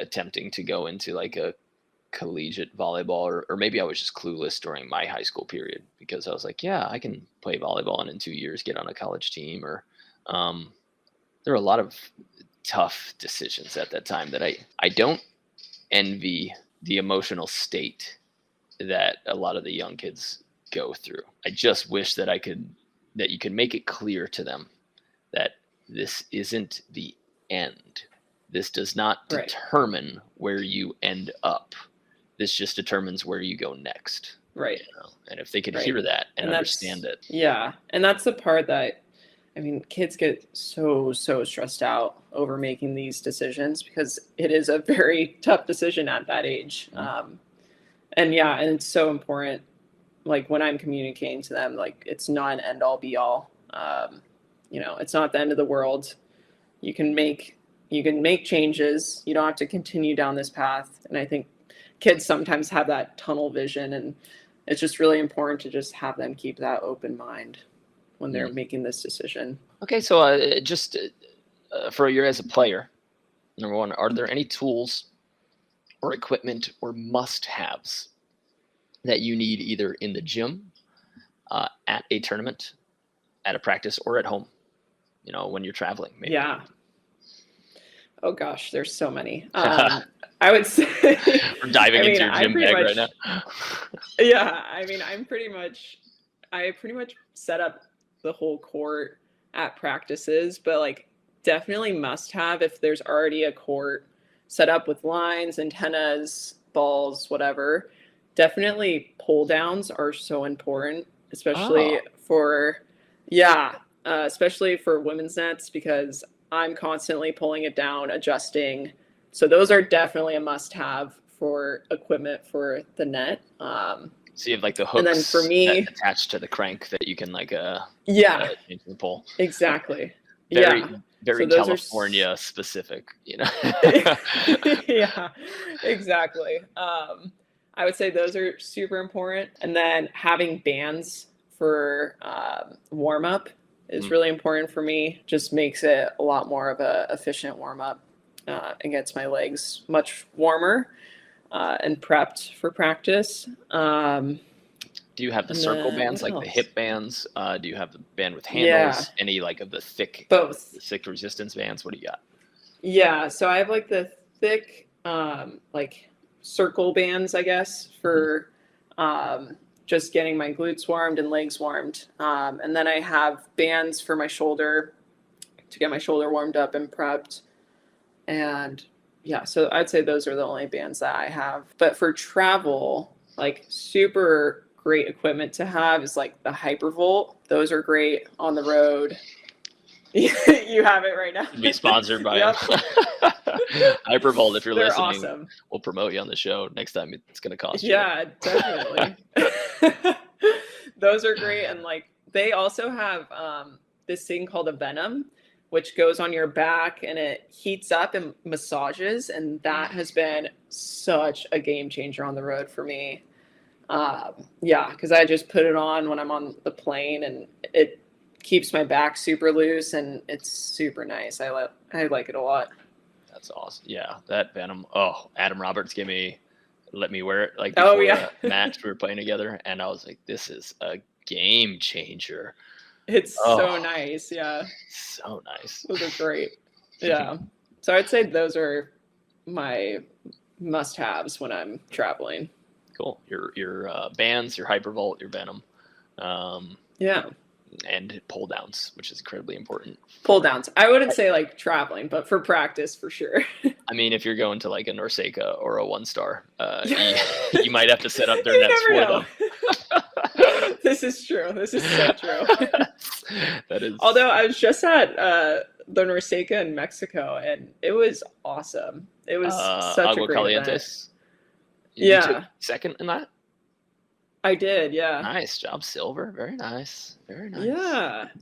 attempting to go into like a collegiate volleyball, or maybe I was just clueless during my high school period, because I was like, yeah, I can play volleyball and in 2 years get on a college team. Or there are a lot of tough decisions at that time that I don't envy the emotional state that a lot of the young kids go through. I just wish that you could make it clear to them that this isn't the end. This does not determine where you end up. This just determines where you go next. Right. You know? And if they could hear that and understand it. Yeah. And that's the part that, I mean, kids get so stressed out over making these decisions, because it is a very tough decision at that age. And it's so important. Like when I'm communicating to them, like it's not an end all be all. You know, it's not the end of the world. You can make changes. You don't have to continue down this path. And I think kids sometimes have that tunnel vision, and it's just really important to just have them keep that open mind when they're making this decision. Okay, so just for you as a player, number one, are there any tools or equipment or must-haves that you need either in the gym, at a tournament, at a practice, or at home, when you're traveling? Maybe. Yeah. Oh gosh, there's so many. I would say we're diving into your gym bag right now. Yeah, I mean, I pretty much set up the whole court at practices, but like definitely must have, if there's already a court set up with lines, antennas, balls, whatever, definitely pull downs are so important, especially especially for women's nets, because I'm constantly pulling it down, adjusting. So those are definitely a must-have for equipment for the net. So you have like the hooks, and then for me, attached to the crank that you can like change the pull. Exactly. Very so California specific, Yeah, exactly. I would say those are super important. And then having bands for warm up is really important for me. Just makes it a lot more of a efficient warm up, and gets my legs much warmer and prepped for practice. Do you have the circle bands, like the hip bands? Do you have the band with handles? Yeah. Any like of the thick, both thick resistance bands? What do you got? Yeah, so I have like the thick like circle bands, I guess, for just getting my glutes warmed and legs warmed. And then I have bands for my shoulder to get my shoulder warmed up and prepped. And yeah, so I'd say those are the only bands that I have. But for travel, like super great equipment to have is like the Hypervolt. Those are great on the road. You have it right now. Be sponsored by Hypervolt. If you're They're listening, awesome. We'll promote you on the show next time. It's going to cost you. Yeah, definitely. Those are great. And like they also have this thing called a Venom, which goes on your back and it heats up and massages. And that has been such a game changer on the road for me. Because I just put it on when I'm on the plane, and it keeps my back super loose, and it's super nice. I like it a lot. That's awesome. Yeah, that Venom. Oh, Adam Roberts let me wear it like before a match we were playing together, and I was like, this is a game changer. It's so nice. Yeah. So nice. Those are great. Yeah. So I'd say those are my must-haves when I'm traveling. Cool. Your bands, your Hypervolt, your Venom. And pull downs, which is incredibly important. Pull downs. I wouldn't say like traveling, but for practice for sure. I mean, if you're going to like a Norseca or a One Star, you might have to set up their nets for them. This is true. This is so true. That is. Although I was just at the Norseca in Mexico, and it was awesome. It was such Agua a great Calientes. event. You took second in that? I did, yeah. Nice job, silver. Very nice. Very nice.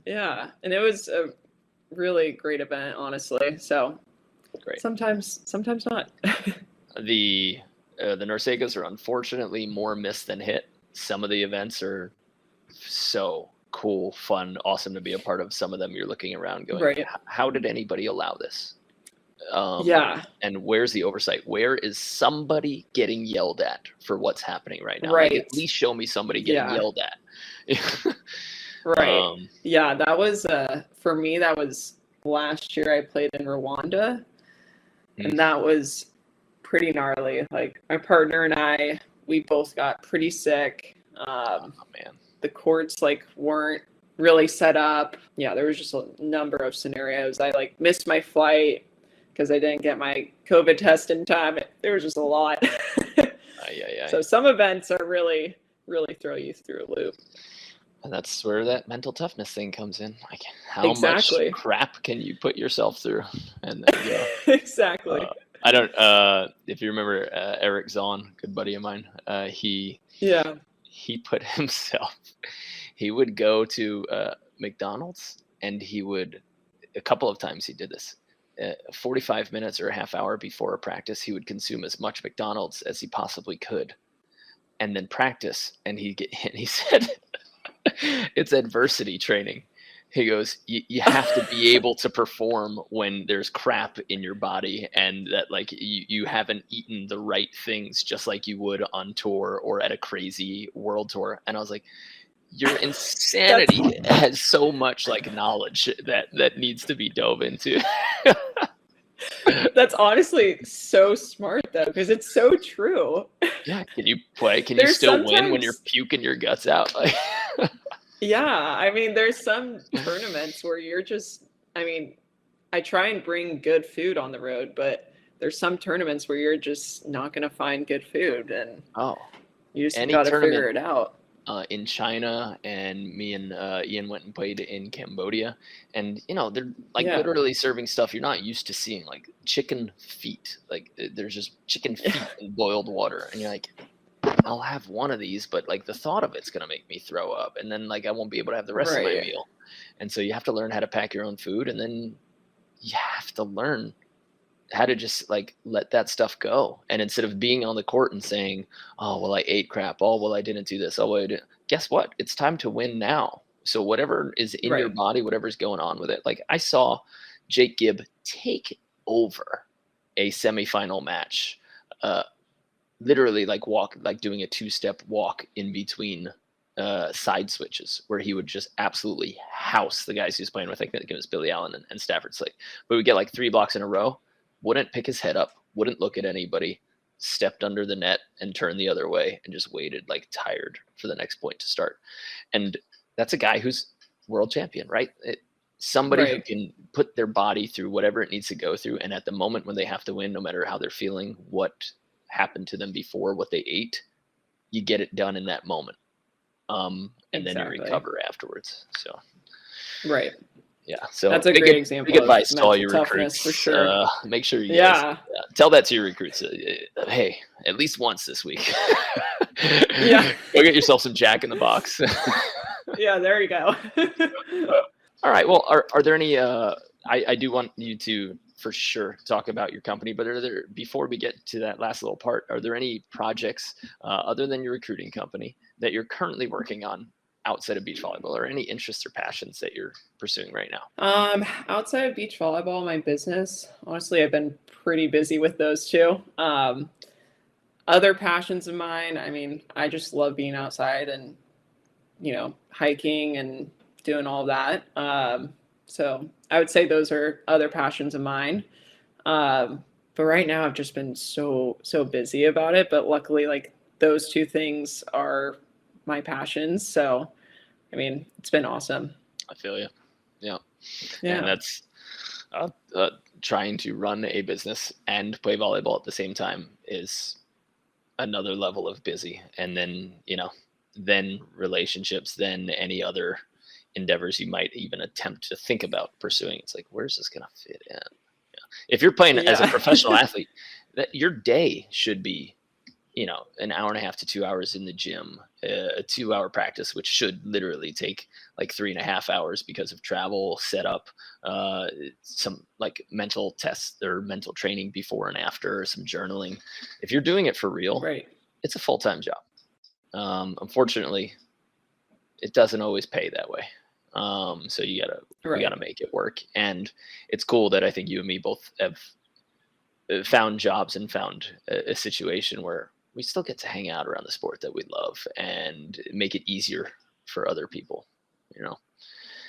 Yeah. And it was a really great event, honestly. So great. Sometimes not. The Norsecas are unfortunately more missed than hit. Some of the events are so cool, fun, awesome to be a part of. Some of them you're looking around going, right. How did anybody allow this? And where's the oversight? Where is somebody getting yelled at for what's happening right now? Right. Like, at least show me somebody getting yelled at. Right. That was for me. That was last year. I played in Rwanda, and that was pretty gnarly. Like my partner and I, we both got pretty sick. The courts like weren't really set up. Yeah, there was just a number of scenarios. I like missed my flight because I didn't get my COVID test in time. There was just a lot. So some events are really, really throw you through a loop. And that's where that mental toughness thing comes in. Like, how much crap can you put yourself through? And then, exactly. I don't. If you remember Eric Zahn, good buddy of mine. He put himself. He would go to McDonald's, and he would. A couple of times he did this. 45 minutes or a half hour before a practice, he would consume as much McDonald's as he possibly could and then practice. And he said, it's adversity training. He goes, you have to be able to perform when there's crap in your body and that like you haven't eaten the right things, just like you would on tour or at a crazy world tour. And I was like, your insanity has so much like knowledge that needs to be dove into. That's honestly so smart though, because it's so true. Yeah. Can you play? Can you still win when you're puking your guts out? Like, yeah. I mean, there's some tournaments where you're just, I mean, I try and bring good food on the road, but there's some tournaments where you're just not going to find good food and you just got to figure it out. In China, and me and Ian went and played in Cambodia, and they're like literally serving stuff you're not used to seeing, like chicken feet. Like there's just chicken feet in boiled water, and you're like, I'll have one of these, but like the thought of it's gonna make me throw up, and then like I won't be able to have the rest of my meal. And so you have to learn how to pack your own food, and then you have to learn how to just like let that stuff go. And instead of being on the court and saying, oh, well, I ate crap. Oh, well, I didn't do this. Oh, well, guess what? It's time to win now. So whatever is in your body, whatever's going on with it. Like I saw Jake Gibb take over a semifinal match, literally like doing a 2-step walk in between side switches where he would just absolutely house the guys he was playing with. I think it was Billy Allen and Stafford Slate. But we get like 3 blocks in a row. Wouldn't pick his head up, wouldn't look at anybody, stepped under the net and turned the other way and just waited like tired for the next point to start. And that's a guy who's world champion, right? Somebody who can put their body through whatever it needs to go through. And at the moment when they have to win, no matter how they're feeling, what happened to them before, what they ate, you get it done in that moment. And then you recover afterwards. So, yeah, so that's a great example. Big advice to all your recruits. For sure. Make sure you guys, tell that to your recruits. Hey, at least once this week. Go get yourself some Jack in the Box. Yeah, there you go. All right. Well, are there any? I do want you to for sure talk about your company, but before we get to that last little part, are there any projects other than your recruiting company that you're currently working on outside of beach volleyball, or any interests or passions that you're pursuing right now? Outside of beach volleyball, my business, honestly, I've been pretty busy with those two. Other passions of mine, I mean, I just love being outside and, hiking and doing all that. So I would say those are other passions of mine. But right now I've just been so busy about it. But luckily, like those two things are my passions. So, I mean, it's been awesome. I feel you. Yeah. And that's trying to run a business and play volleyball at the same time is another level of busy. And then, then relationships, then any other endeavors you might even attempt to think about pursuing. It's like, where's this going to fit in? If you're playing as a professional athlete, that your day should be, an hour and a half to 2 hours in the gym, a 2-hour practice, which should literally take like 3.5 hours because of travel, setup, some like mental tests or mental training before and after, some journaling. If you're doing it for real, it's a full-time job. Unfortunately, it doesn't always pay that way. So you gotta make it work. And it's cool that I think you and me both have found jobs and found a situation where we still get to hang out around the sport that we love and make it easier for other people,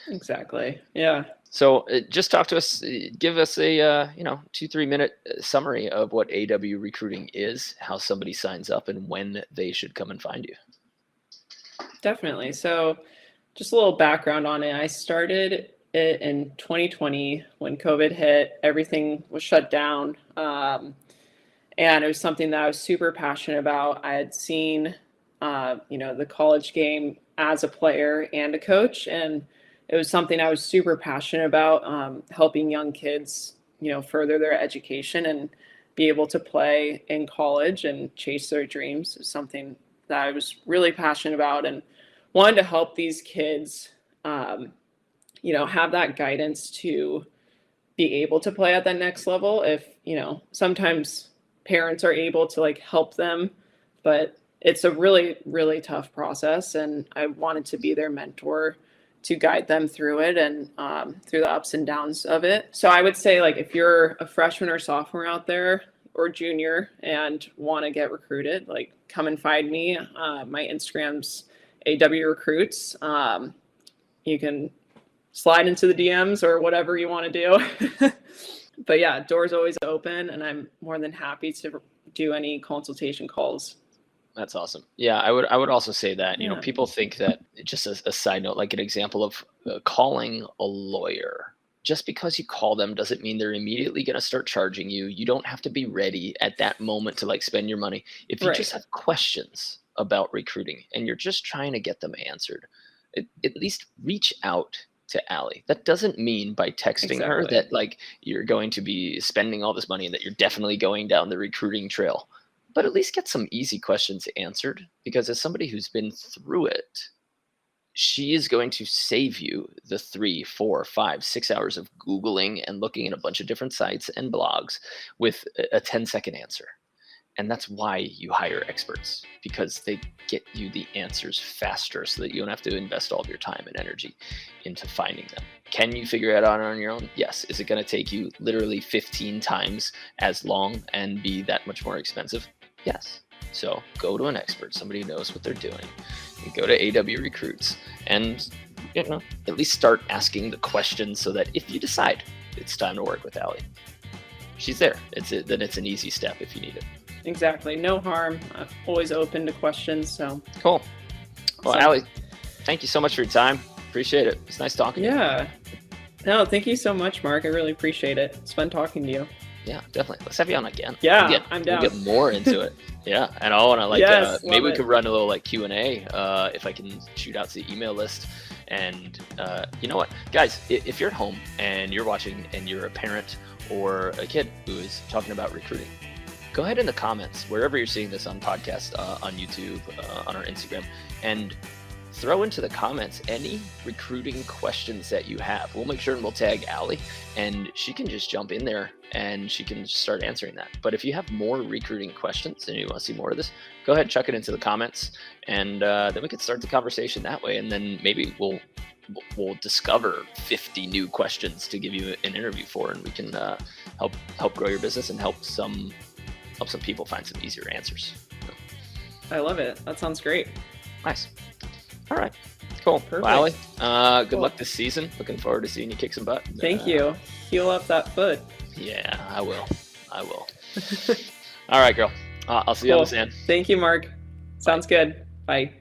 Exactly. Yeah. So just talk to us, give us a, 2-3 minute summary of what AW recruiting is, how somebody signs up, and when they should come and find you. Definitely. So just a little background on it. I started it in 2020 when COVID hit, everything was shut down. And it was something that I was super passionate about. I had seen, the college game as a player and a coach, and it was something I was super passionate about, helping young kids, further their education and be able to play in college and chase their dreams. Is something that I was really passionate about and wanted to help these kids, have that guidance to be able to play at that next level. If, you know, sometimes parents are able to like help them, but it's a really, really tough process. And I wanted to be their mentor to guide them through it and through the ups and downs of it. So I would say, like, if you're a freshman or sophomore out there or junior and want to get recruited, like, come and find me. My Instagram's AW Recruits. You can slide into the DMs or whatever you want to do. But yeah, doors always open, and I'm more than happy to do any consultation calls. That's awesome. Yeah, I would also say that, you know, people think that, just as a side note, like an example of calling a lawyer, just because you call them doesn't mean they're immediately going to start charging you. You don't have to be ready at that moment to like spend your money. If you just have questions about recruiting and you're just trying to get them answered, at least reach out to Allie. That doesn't mean by texting her that like you're going to be spending all this money and that you're definitely going down the recruiting trail. But at least get some easy questions answered, because as somebody who's been through it, she is going to save you the 3, 4, 5, 6 hours of Googling and looking at a bunch of different sites and blogs with a 10-second answer. And that's why you hire experts, because they get you the answers faster so that you don't have to invest all of your time and energy into finding them. Can you figure it out on your own? Yes. Is it going to take you literally 15 times as long and be that much more expensive? Yes. So go to an expert, somebody who knows what they're doing, and go to AW Recruits and, you know, at least start asking the questions so that if you decide it's time to work with Allie, she's there. Then it's an easy step if you need it. Exactly. No harm. I'm always open to questions. So cool. Well, Allie, thank you so much for your time. Appreciate it. It's nice talking to you. Yeah. No, thank you so much, Mark. I really appreciate it. It's fun talking to you. Yeah, definitely. Let's have you on again. Yeah, I'm down. We'll get more into it. Yeah, and I want to like maybe we could run a little like Q&A if I can shoot out to the email list. And you know what, guys, if you're at home and you're watching and you're a parent or a kid who is talking about recruiting, go ahead in the comments wherever you're seeing this on podcast, on YouTube, on our Instagram, and throw into the comments any recruiting questions that you have. We'll make sure and we'll tag Allie, and she can just jump in there and she can just start answering that. But if you have more recruiting questions and you want to see more of this, go ahead, chuck it into the comments, and then we can start the conversation that way. And then maybe we'll discover 50 new questions to give you an interview for, and we can help grow your business and help some people find some easier answers. I love it. That sounds great. Nice. All right. Cool. Perfect. Well, Allie, good luck this season. Looking forward to seeing you kick some butt. Thank you. Heal up that foot. Yeah, I will. All right, girl. I'll see you on the sand. Thank you, Mark. Sounds good. Bye.